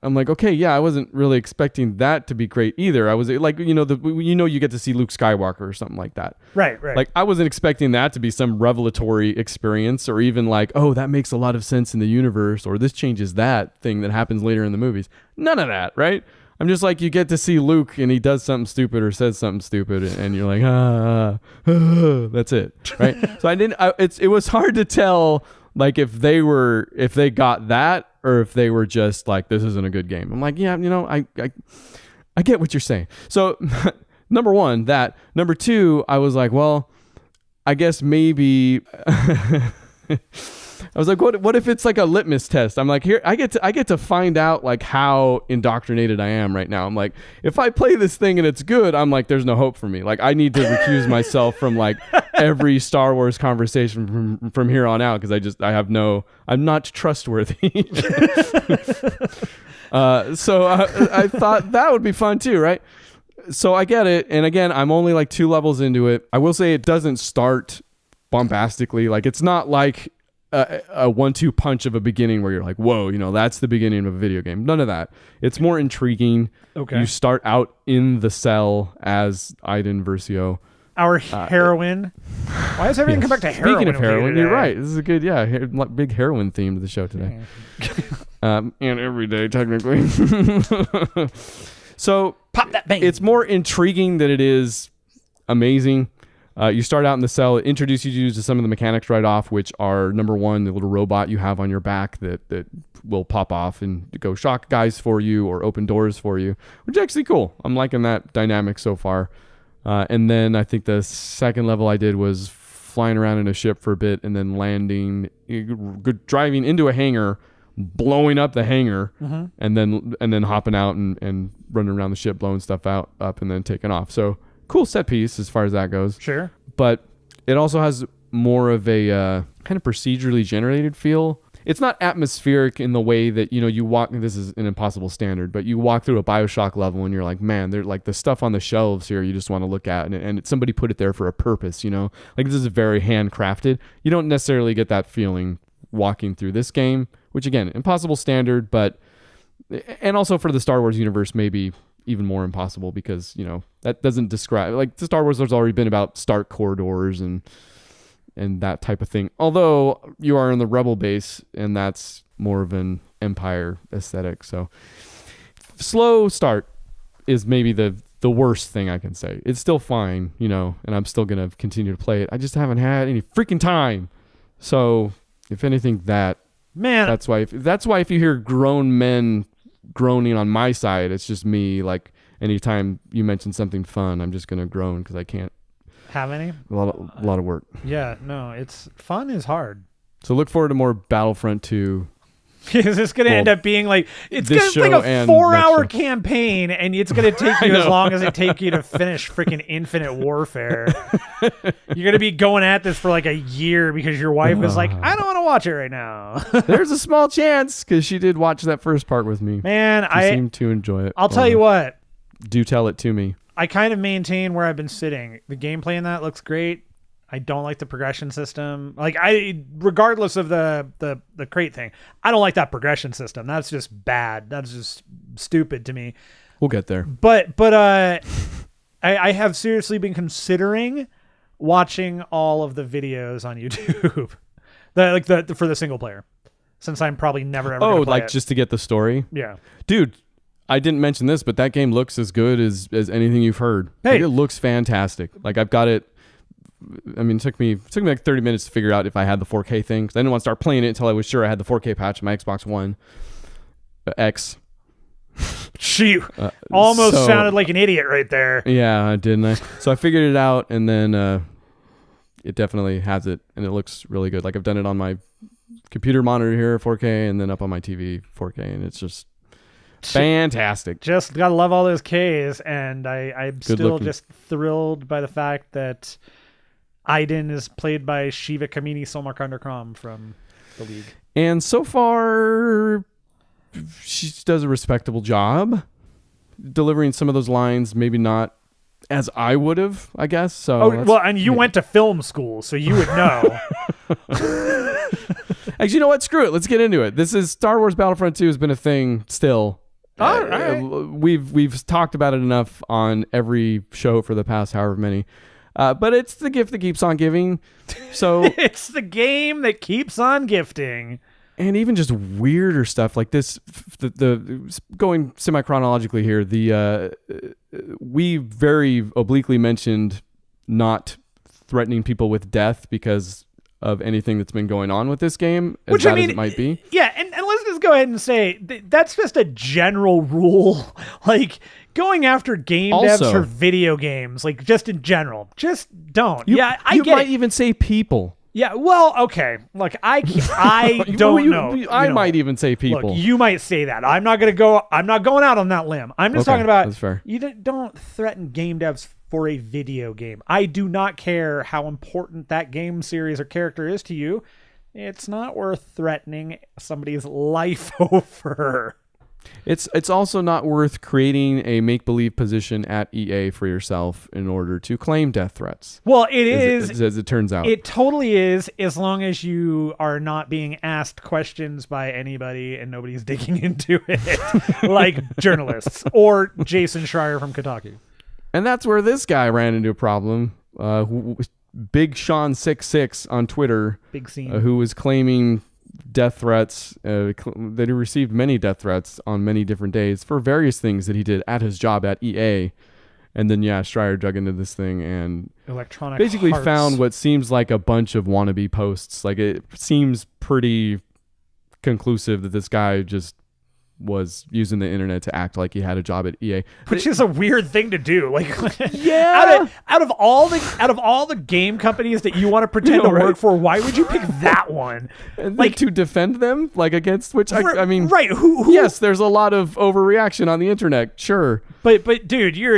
okay, yeah, I wasn't really expecting that to be great either. I was like, you get to see Luke Skywalker or something like that. Right. Like I wasn't expecting that to be some revelatory experience, or even like, oh, that makes a lot of sense in the universe, or this changes that thing that happens later in the movies. None of that, right? I'm just like, you get to see Luke and he does something stupid or says something stupid, and you're like, that's it, right? So it was hard to tell, like if they got that, or if they were just like, this isn't a good game. I'm like, yeah, I get what you're saying. So number one, that. Number two, I was like, well, I guess maybe I was like, what if it's like a litmus test? I'm like, here, I get to find out like how indoctrinated I am right now. I'm like, if I play this thing and it's good, I'm like, there's no hope for me. Like I need to recuse myself from like every Star Wars conversation from here on out, because I'm not trustworthy. So I thought that would be fun too, right? So I get it. And again, I'm only like 2 levels into it. I will say it doesn't start bombastically. Like it's not like a 1-2 punch of a beginning where you're like, whoa, you know, that's the beginning of a video game. None of that. It's more intriguing. Okay. You start out in the cell as Aiden Versio. Our heroine. Why does everything come back to heroin? Speaking of heroin, you're right. This is a good, big heroin theme to the show today. And every day, technically. So pop that bang. It's more intriguing than it is amazing. You start out in the cell. It introduces you to some of the mechanics right off, which are, number one, the little robot you have on your back that will pop off and go shock guys for you or open doors for you, which is actually cool. I'm liking that dynamic so far. And then I think the second level I did was flying around in a ship for a bit and then landing, driving into a hangar, blowing up the hangar, and then hopping out and running around the ship, blowing stuff up, and then taking off. So cool set piece as far as that goes. Sure. But it also has more of a kind of procedurally generated feel. It's not atmospheric in the way that, you know, you walk, this is an impossible standard, but you walk through a BioShock level and you're like, man, they're like the stuff on the shelves here you just want to look at, and somebody put it there for a purpose, you know? Like, this is very handcrafted. You don't necessarily get that feeling walking through this game, which again, impossible standard, but, and also for the Star Wars universe, maybe even more impossible because, you know, that doesn't describe, like, the Star Wars has already been about stark corridors and that type of thing. Although you are in the Rebel base, and that's more of an Empire aesthetic. So slow start is maybe the worst thing I can say. It's still fine, you know, and I'm still going to continue to play it. I just haven't had any freaking time. So if anything, that's why if you hear grown men groaning on my side, it's just me. Like, anytime you mention something fun, I'm just going to groan because I can't have any. A lot of work. Yeah, no, it's fun is hard. So look forward to more Battlefront 2. Is this going to end up being like, it's going to be like a 4-hour campaign, and it's going to take you as long as it take you to finish freaking Infinite Warfare. You're going to be going at this for like a year because your wife is like, I don't want to watch it right now. There's a small chance because she did watch that first part with me. Man, she seemed to enjoy it. I'll tell you what. Do tell it to me. I kind of maintain where I've been sitting. The gameplay in that looks great. I don't like the progression system. Like, regardless of the crate thing, I don't like that progression system. That's just bad. That's just stupid to me. We'll get there. But I have seriously been considering watching all of the videos on YouTube, for the single player, since I'm probably never ever. Oh, like just to get the story. Yeah, dude. I didn't mention this, but that game looks as good as anything you've heard. Hey. Like, it looks fantastic. Like, I've got it. I mean, it took me like 30 minutes to figure out if I had the 4K thing, because I didn't want to start playing it until I was sure I had the 4K patch on my Xbox One X. Shoot, almost sounded like an idiot right there. Yeah, didn't I? So I figured it out, and then it definitely has it, and it looks really good. Like, I've done it on my computer monitor here, 4K, and then up on my TV, 4K, and it's just fantastic. Just gotta love all those Ks, and I'm still just thrilled by the fact that Aiden is played by Shiva Kamini Somarkandar from the League. And so far, she does a respectable job delivering some of those lines, maybe not as I would have, I guess. So and you went to film school, so you would know. Actually, you know what? Screw it. Let's get into it. This is Star Wars Battlefront 2 has been a thing still. All right. We've talked about it enough on every show for the past however many. But it's the gift that keeps on giving. So it's the game that keeps on gifting. And even just weirder stuff like this, the going semi-chronologically here, we very obliquely mentioned not threatening people with death because of anything that's been going on with this game, as bad as it might be. Yeah, and let's just go ahead and say that's just a general rule. Like, going after game devs for video games, like, just in general, just don't. You might even say people. Yeah, well, okay. Look, I don't know. I might even say people. Look, you might say that. I'm not going out on that limb. I'm just talking about, that's fair. You don't threaten game devs for a video game. I do not care how important that game series or character is to you. It's not worth threatening somebody's life over. It's also not worth creating a make-believe position at EA for yourself in order to claim death threats. Well, it is, as it turns out. It totally is, as long as you are not being asked questions by anybody and nobody's digging into it, like journalists or Jason Schreier from Kotaku. And that's where this guy ran into a problem. Big Sean 66 on Twitter, big scene, who was claiming death threats, that he received many death threats on many different days for various things that he did at his job at EA. And then, Schreier dug into this thing and Electronic basically Hearts. found what seems like a bunch of wannabe posts. Like, it seems pretty conclusive that this guy just was using the internet to act like he had a job at EA, which is a weird thing to do. Like, yeah, out of all the game companies that you want to pretend to work for, why would you pick that one? Like, to defend them, like, against which I mean, right? Who? Yes, there's a lot of overreaction on the internet, sure, but dude, you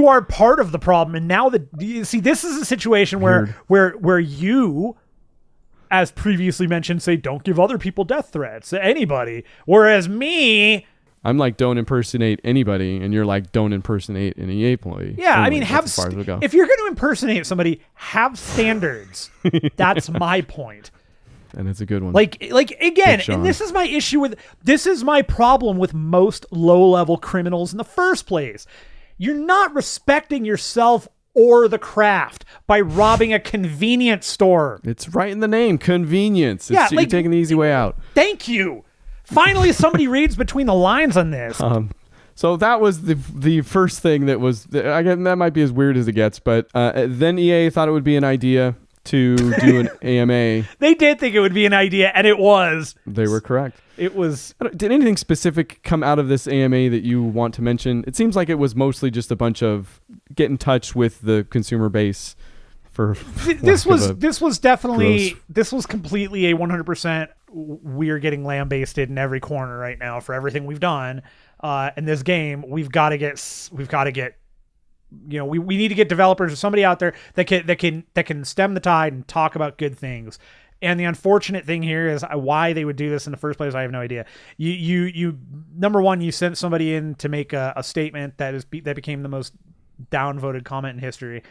are part of the problem, and now see, this is a situation where you, as previously mentioned, say don't give other people death threats to anybody. Whereas me, I'm like, don't impersonate anybody, and you're like, don't impersonate an EA employee. Yeah, only. I mean, that's as far as we'll go. If you're going to impersonate somebody, have standards. That's my point. And it's a good one. Like again, and this is my problem with most low-level criminals in the first place. You're not respecting yourself or the craft by robbing a convenience store. It's right in the name, convenience. Yeah, you're taking the easy way out. Thank you. Finally, somebody reads between the lines on this. So that was the first thing that was, again, that might be as weird as it gets, but then EA thought it would be an idea to do an AMA. They did think it would be an idea, and it was. They were correct. It was. Did anything specific come out of this AMA that you want to mention? It seems like it was mostly just a bunch of get in touch with the consumer base. This was definitely completely a 100%. We're getting lambasted in every corner right now for everything we've done in this game. We've got to get. We need to get developers or somebody out there that can stem the tide and talk about good things. And the unfortunate thing here is why they would do this in the first place. I have no idea. You number one, you sent somebody in to make a statement that became the most downvoted comment in history.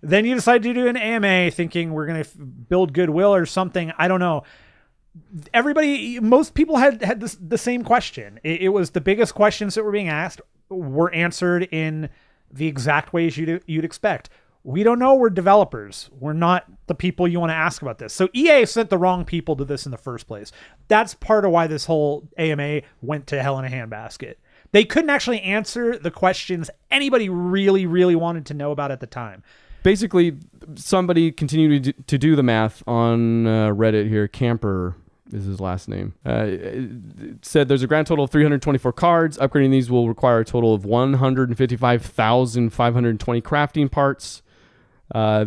Then you decide to do an AMA thinking we're going to build goodwill or something. I don't know. Most people had the same question. It was the biggest questions that were being asked were answered in the exact ways you'd expect. We don't know. We're developers. We're not the people you want to ask about this. So EA sent the wrong people to this in the first place. That's part of why this whole AMA went to hell in a handbasket. They couldn't actually answer the questions anybody really, really wanted to know about at the time. Basically, somebody continued to do the math on Reddit here. Camper is his last name. It said there's a grand total of 324 cards. Upgrading these will require a total of 155,520 crafting parts.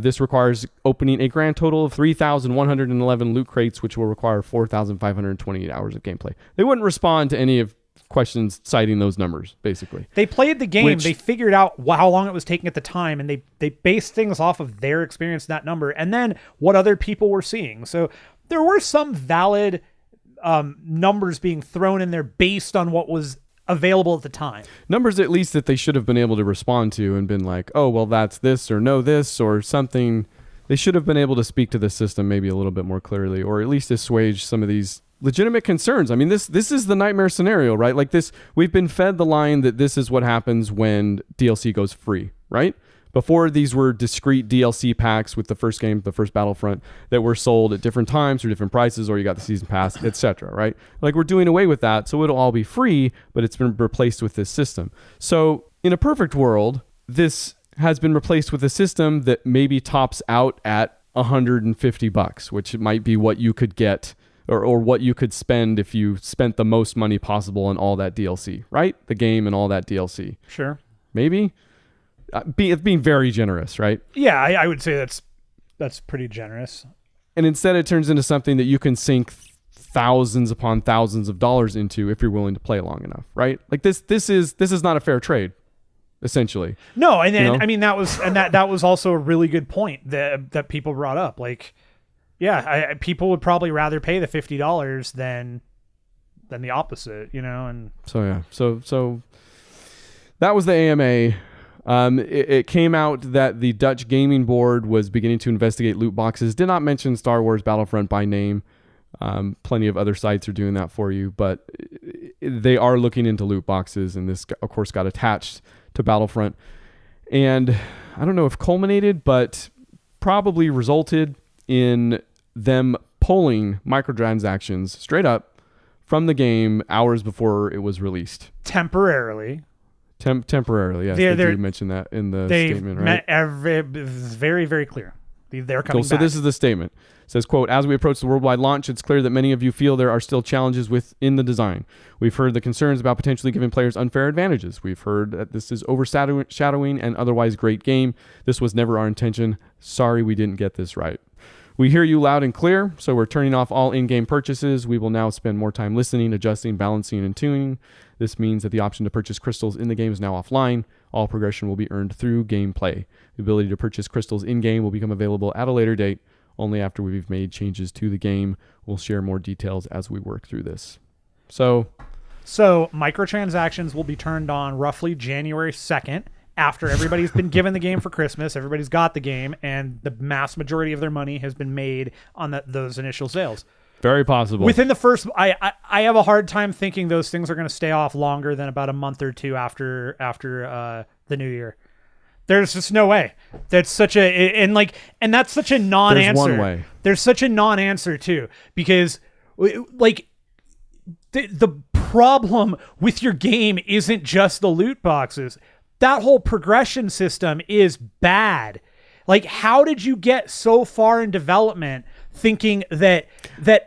This requires opening a grand total of 3,111 loot crates, which will require 4,528 hours of gameplay. They wouldn't respond to any of questions citing those numbers, basically. They played the game. They figured out how long it was taking at the time, and they based things off of their experience, that number, and then what other people were seeing. So there were some valid numbers being thrown in there based on what was available at the time. Numbers at least that they should have been able to respond to and been like, oh, well, that's this or no this or something. They should have been able to speak to the system maybe a little bit more clearly, or at least assuage some of these legitimate concerns. I mean, this is the nightmare scenario, right? Like this, we've been fed the line that this is what happens when DLC goes free, right? Before, these were discrete DLC packs with the first game, the first Battlefront, that were sold at different times for different prices, or you got the season pass, etc., right? Like, we're doing away with that, so it'll all be free, but it's been replaced with this system. So in a perfect world, this has been replaced with a system that maybe tops out at $150, which might be what you could get or what you could spend if you spent the most money possible on all that DLC, right? The game and all that DLC. Sure. Maybe. It's being very generous, right? Yeah, I would say that's pretty generous. And instead it turns into something that you can sink thousands upon thousands of dollars into if you're willing to play long enough, right? Like this is not a fair trade, essentially. No, and then I mean that was also a really good point that people brought up. Like, yeah, people would probably rather pay the $50 than than the opposite, and So yeah, so that was the AMA. It came out that the Dutch Gaming Board was beginning to investigate loot boxes. Did not mention Star Wars Battlefront by name. Plenty of other sites are doing that for you, but they are looking into loot boxes, and this, of course, got attached to Battlefront. And I don't know if culminated, but probably resulted in them pulling microtransactions straight up from the game hours before it was released. Temporarily. Temporarily, yes. They do mention that in the statement, right? It's very, very clear. They're coming back. So this is the statement. It says, quote, as we approach the worldwide launch, it's clear that many of you feel there are still challenges within the design. We've heard the concerns about potentially giving players unfair advantages. We've heard that this is overshadowing an otherwise great game. This was never our intention. Sorry we didn't get this right. We hear you loud and clear, so we're turning off all in-game purchases. We will now spend more time listening, adjusting, balancing, and tuning. This means that the option to purchase crystals in the game is now offline. All progression will be earned through gameplay. The ability to purchase crystals in-game will become available at a later date, only after we've made changes to the game. We'll share more details as we work through this. So microtransactions will be turned on roughly January 2nd, after everybody's been given the game for Christmas, everybody's got the game, and the mass majority of their money has been made on those initial sales. Very possible. Within the first, I have a hard time thinking those things are going to stay off longer than about a month or two after the new year. There's just no way. That's such and that's such a non-answer. There's one way. There's such a non-answer too, because like the problem with your game isn't just the loot boxes. That whole progression system is bad. Like, how did you get so far in development thinking that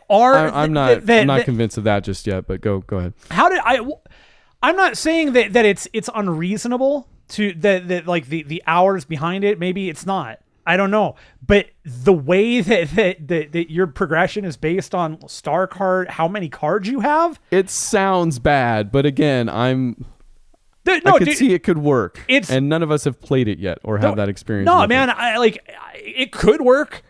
I'm not convinced of that just yet, but go ahead. I'm not saying that it's unreasonable to that like the hours behind it. Maybe it's not. I don't know. But the way that your progression is based on star card, how many cards you have, it sounds bad, but again, I could see it could work, and none of us have played it yet or have that experience. No, man, it could work.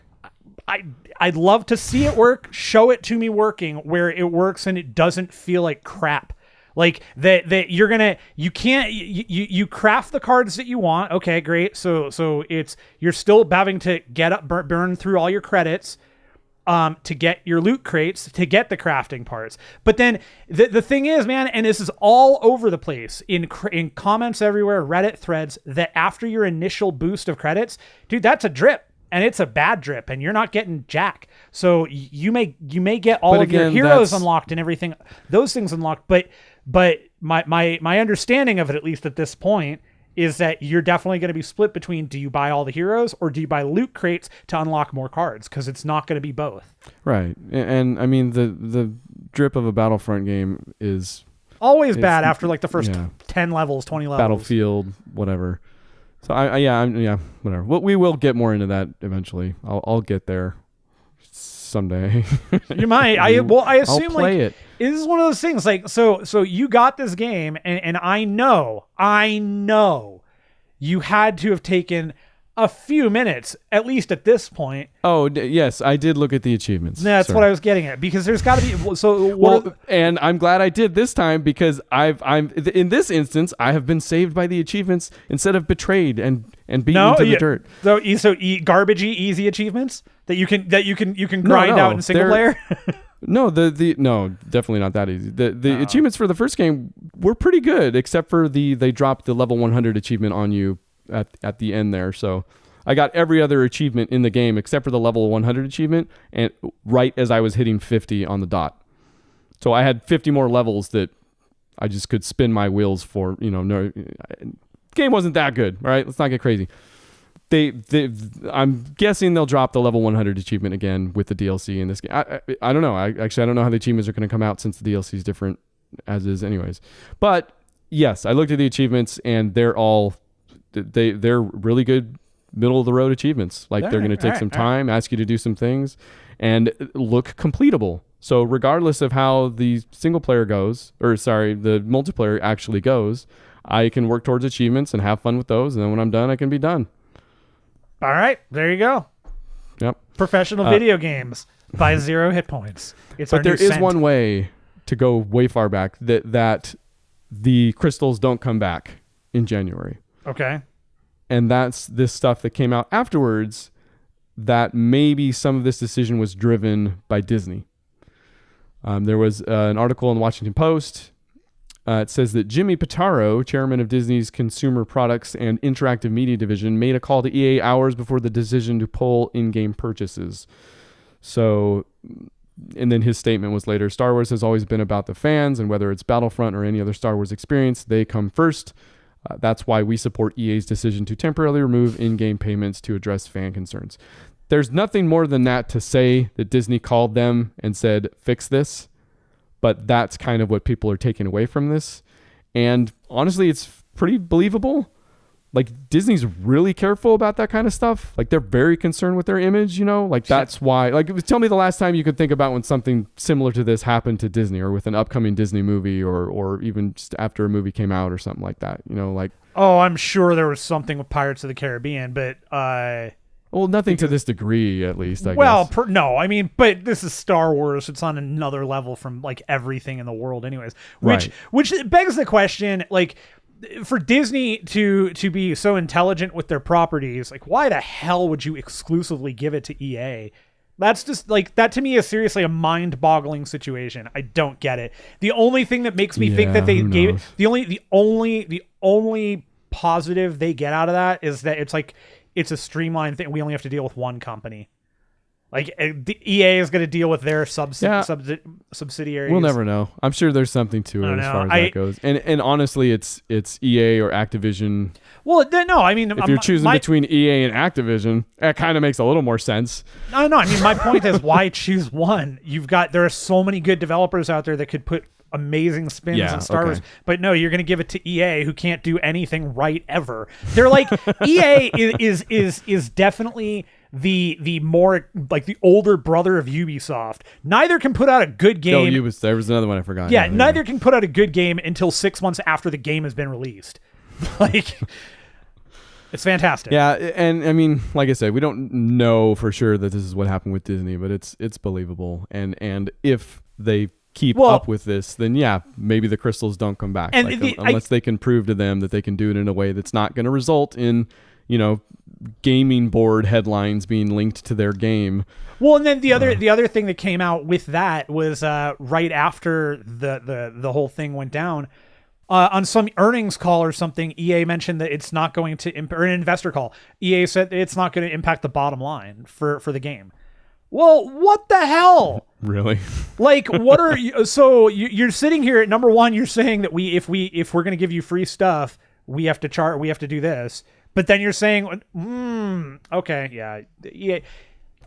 I'd love to see it work. Show it to me working where it works and it doesn't feel like crap. Like that you craft the cards that you want. Okay, great. So you're still having to burn through all your credits to get your loot crates, to get the crafting parts. But then the thing is, man, and this is all over the place in comments everywhere, Reddit threads, that after your initial boost of credits, dude, that's a drip. And it's a bad drip, and you're not getting jack. So you may get all of your heroes unlocked and everything, those things unlocked. But my understanding of it, at least at this point, is that you're definitely going to be split between, do you buy all the heroes or do you buy loot crates to unlock more cards? Because it's not going to be both. Right. And I mean, the drip of a Battlefront game is always bad after like the first 10 levels, 20 levels. Battlefield, whatever. So whatever. Well, we will get more into that eventually. I'll get there someday. You might. I assume I'll play it. This is one of those things. Like, so you got this game, and I know you had to have taken a few minutes, at least at this point. Oh, yes, I did look at the achievements. That's what I was getting at, because there's got to be and I'm glad I did this time, because I'm in this instance I have been saved by the achievements instead of betrayed and beaten to the dirt. So garbagey easy achievements that you can grind out in single player. No, no, definitely not that easy. The achievements for the first game were pretty good, except for they dropped the level 100 achievement on you at the end there. So I got every other achievement in the game except for the level 100 achievement, and right as I was hitting 50 on the dot. So I had 50 more levels that I just could spin my wheels for. No, game wasn't that good. All right, let's not get crazy. I'm guessing they'll drop the level 100 achievement again with the DLC in this game. I don't know. I don't know how the achievements are going to come out, since the DLC is different as is anyways. But yes, I looked at the achievements, and they're really good middle of the road achievements. Like, they're going to take some time, ask you to do some things, and look completable. So regardless of how the single player goes, the multiplayer actually goes, I can work towards achievements and have fun with those, and then when I'm done, I can be done. All right, there you go. Yep. Professional video games by 0 hit points. But there is one way to go way far back, that the crystals don't come back in January. Okay. And that's this stuff that came out afterwards, that maybe some of this decision was driven by Disney. There was an article in the Washington Post. It says that Jimmy Pitaro, chairman of Disney's Consumer Products and Interactive Media Division, made a call to EA hours before the decision to pull in-game purchases. So, and then his statement was later, Star Wars has always been about the fans, and whether it's Battlefront or any other Star Wars experience, they come first. That's why we support EA's decision to temporarily remove in-game payments to address fan concerns. There's nothing more than that to say that Disney called them and said, fix this. But that's kind of what people are taking away from this. And honestly, it's pretty believable. Like, Disney's really careful about that kind of stuff. Like, they're very concerned with their image, you know? Like, that's why. Like, tell me the last time you could think about when something similar to this happened to Disney, or with an upcoming Disney movie, or even just after a movie came out or something like that, you know? Like, oh, I'm sure there was something with Pirates of the Caribbean, but well, nothing to this degree, at least, I guess. Well, no, I mean, but this is Star Wars. It's on another level from, like, everything in the world anyways. Which begs the question, like, for Disney to be so intelligent with their properties, like, why the hell would you exclusively give it to EA? That's just, like, that to me is seriously a mind-boggling situation. I don't get it. The only thing that makes me think that they gave it, the only positive they get out of that is that it's like, it's a streamlined thing. We only have to deal with one company. Like, the EA is going to deal with their subsidiaries. We'll never know. I'm sure there's something to it as far as that goes. And honestly, it's EA or Activision. Well, no, I mean, if you're choosing between EA and Activision, that kind of makes a little more sense. No. I mean, my point is, why choose one? There are so many good developers out there that could put amazing spins in Star Wars, but no, you're going to give it to EA, who can't do anything right ever. They're like, EA is definitely the more, like, the older brother of Ubisoft. Neither can put out a good game. No, there was another one I forgot. Yeah, neither can put out a good game until 6 months after the game has been released. Like, it's fantastic. Yeah, and I mean, like I said, we don't know for sure that this is what happened with Disney, but it's believable. And if they keep up with this, then yeah, maybe the crystals don't come back, and unless they can prove to them that they can do it in a way that's not going to result in, you know, gaming board headlines being linked to their game. Well, and then the other thing that came out with that was right after the whole thing went down, on some earnings call or something, EA mentioned that it's not going to or an investor call, EA said it's not going to impact the bottom line for the game. Well, what the hell? Really? Like, what are you? So you're sitting here at number one. You're saying that if we're going to give you free stuff, we have to do this. But then you're saying, okay, yeah,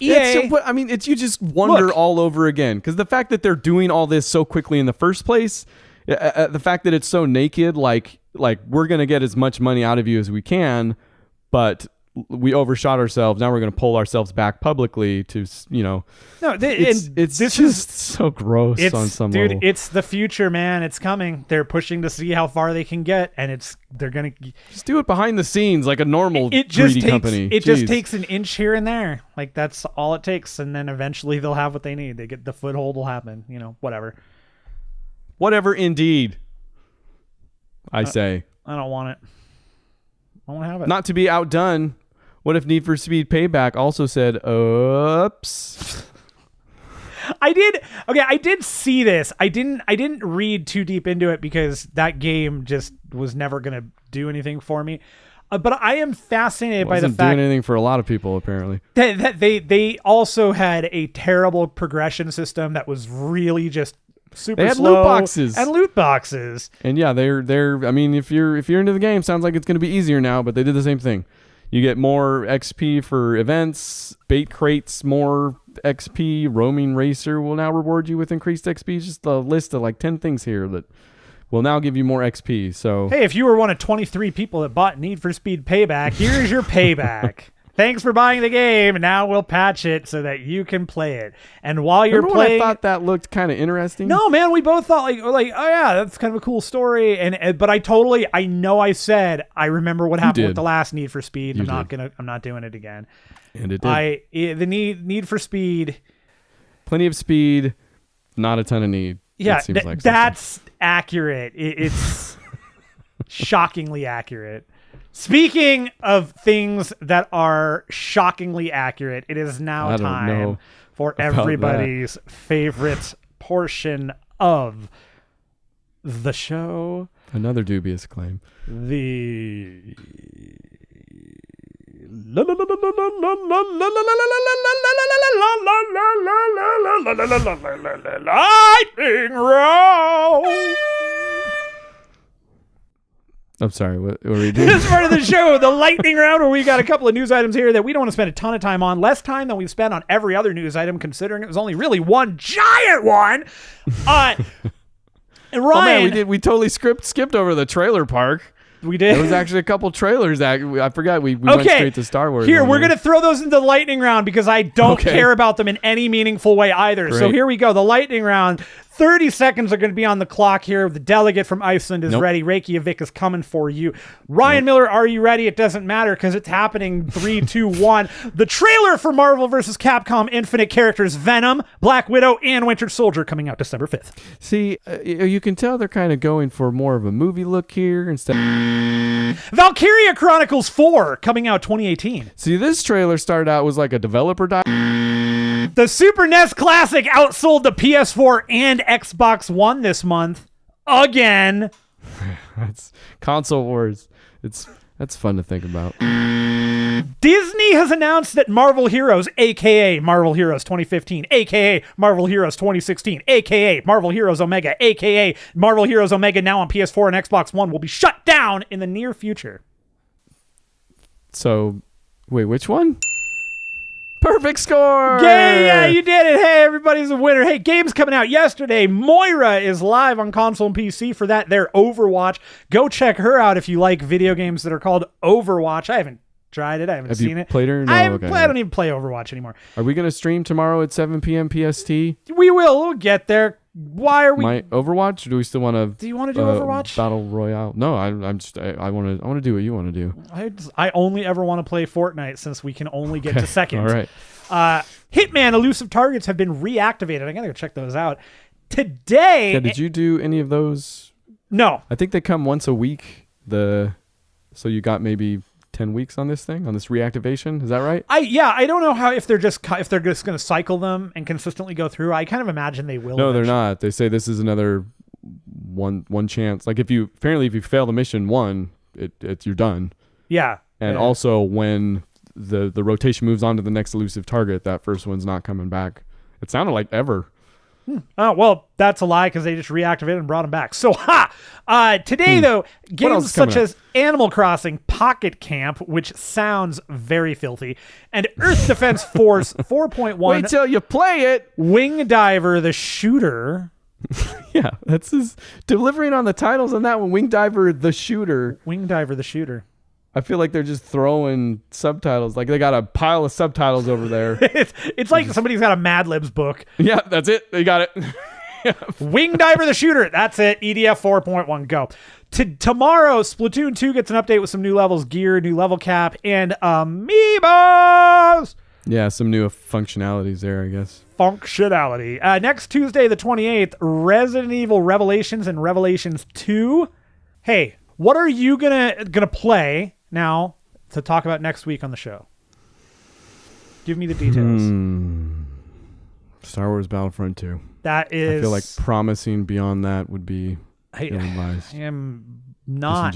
EA. I mean, you just wonder all over again, because the fact that they're doing all this so quickly in the first place, the fact that it's so naked, like we're going to get as much money out of you as we can, but we overshot ourselves. Now we're going to pull ourselves back publicly to, you know. No, it's just so gross on some level. Dude, it's the future, man. It's coming. They're pushing to see how far they can get, and they're going to just do it behind the scenes like a normal 3D company. It just takes an inch here and there. Like, that's all it takes, and then eventually they'll have what they need. They get the foothold will happen, you know, whatever. Whatever indeed. I say. I don't want it. I won't have it. Not to be outdone, what if Need for Speed Payback also said, oops? I did see this. I didn't read too deep into it because that game just was never going to do anything for me. But I am fascinated by the fact doing anything for a lot of people, apparently. That they also had a terrible progression system that was really just super slow. Loot boxes. And yeah, they're I mean, if you're into the game, sounds like it's going to be easier now, but they did the same thing. You get more XP for events, bait crates, more XP, roaming racer will now reward you with increased XP. It's just a list of like 10 things here that will now give you more XP. So hey, if you were one of 23 people that bought Need for Speed Payback, here's your payback. Thanks for buying the game. Now we'll patch it so that you can play it. And while you're playing, I thought that looked kind of interesting. No, man, we both thought like, oh yeah, that's kind of a cool story. But I know I said I remember what happened with the last Need for Speed. I'm not doing it again. And it did. The Need for Speed. Plenty of speed, not a ton of need. it seems like that's accurate. It's shockingly accurate. Speaking of things that are shockingly accurate, it is now time for everybody's favorite portion of the show. Another dubious claim. The lightning round. I'm sorry, what were we doing? This part of the show, the lightning round, where we got a couple of news items here that we don't want to spend a ton of time on. Less time than we've spent on every other news item, considering it was only really one giant one. And Ryan, oh man, we totally skipped over the trailer park. We did. There was actually a couple trailers that I forgot. We went straight to Star Wars. Here, we're going to throw those into the lightning round because I don't care about them in any meaningful way either. Great. So here we go. The lightning round. 30 seconds are going to be on the clock here. The delegate from Iceland is ready. Reykjavik is coming for you. Ryan Miller, are you ready? It doesn't matter because it's happening. 3, 2, 1. The trailer for Marvel vs. Capcom Infinite characters Venom, Black Widow, and Winter Soldier coming out December 5th. See, you can tell they're kind of going for more of a movie look here instead. Valkyria Chronicles 4 coming out 2018. See, this trailer started out was like a developer The Super NES Classic outsold the PS4 and Xbox One this month. Again. That's console wars. That's fun to think about. Disney has announced that Marvel Heroes, a.k.a. Marvel Heroes 2015, a.k.a. Marvel Heroes 2016, a.k.a. Marvel Heroes Omega, a.k.a. Marvel Heroes Omega now on PS4 and Xbox One will be shut down in the near future. So, wait, which one? Perfect score! Yeah, you did it. Hey, everybody's a winner. Hey, games coming out yesterday. Moira is live on console and PC for that. Their Overwatch. Go check her out if you like video games that are called Overwatch. I haven't tried it. I haven't seen it. Played her? No, I don't even play Overwatch anymore. Are we going to stream tomorrow at 7 p.m. PST? We will. We'll get there. Why are we? My Overwatch? Or do we still want to? Do you want to do Overwatch? Battle Royale? No, I want to do what you want to do. I only ever want to play Fortnite since we can only get to second. All right. Hitman Elusive Targets have been reactivated. I gotta go check those out today. Yeah, did you do any of those? No. I think they come once a week. So you got maybe 10 weeks on this reactivation. Is that right? I don't know how if they're just going to cycle them and consistently go through. I kind of imagine they will. No, they're not. They say this is another one chance. Like if you fail the mission one, you're done. Yeah. And also when the rotation moves on to the next elusive target, that first one's not coming back. It sounded like ever. Oh, well, that's a lie because they just reactivated and brought them back. So, today, though, games such as Animal Crossing Pocket Camp, which sounds very filthy, and Earth Defense Force 4.1. Wait till you play it. Wing Diver the Shooter. Yeah, that's his delivering on the titles on that one. Wing Diver the Shooter. Wing Diver the Shooter. I feel like they're just throwing subtitles. Like they got a pile of subtitles over there. it's like somebody's got a Mad Libs book. Yeah, that's it. They got it. Wing Diver the Shooter. That's it. EDF 4.1. Go. Tomorrow, Splatoon 2 gets an update with some new levels, gear, new level cap, and amiibos. Yeah, some new functionalities there, I guess. Functionality. Next Tuesday, the 28th, Resident Evil Revelations and Revelations 2. Hey, what are you gonna play now to talk about next week on the show? Give me the details. Star Wars Battlefront 2. That is... I feel like promising beyond that would be ill-advised. I am not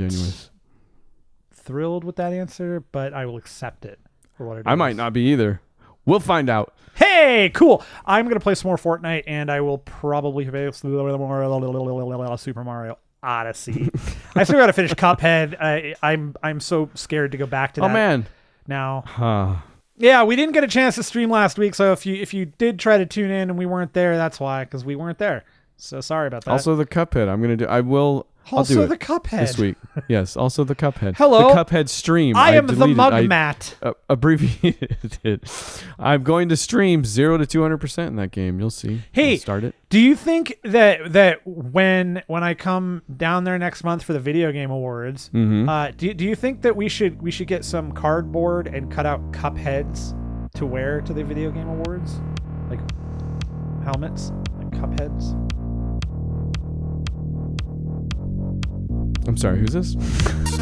thrilled with that answer, but I will accept it for what it is. I might not be either. We'll find out. Hey, cool. I'm going to play some more Fortnite, and I will probably play Super Mario Odyssey. I still got to finish Cuphead. I'm so scared to go back to that. Oh, man. Now. Yeah, we didn't get a chance to stream last week, so if you did try to tune in and we weren't there, that's why, because we weren't there. So sorry about that. Also the Cuphead. I'll do it the Cuphead this week. Yes, also the Cuphead. Hello. The Cuphead stream. I am the Mug Mat. Abbreviated it. I'm going to stream 0 to 200% in that game. You'll see. Hey, start it. Do you think that when I come down there next month for the Video Game Awards, do you think that we should get some cardboard and cut out Cupheads to wear to the Video Game Awards, like helmets, like Cupheads? I'm sorry, who's this?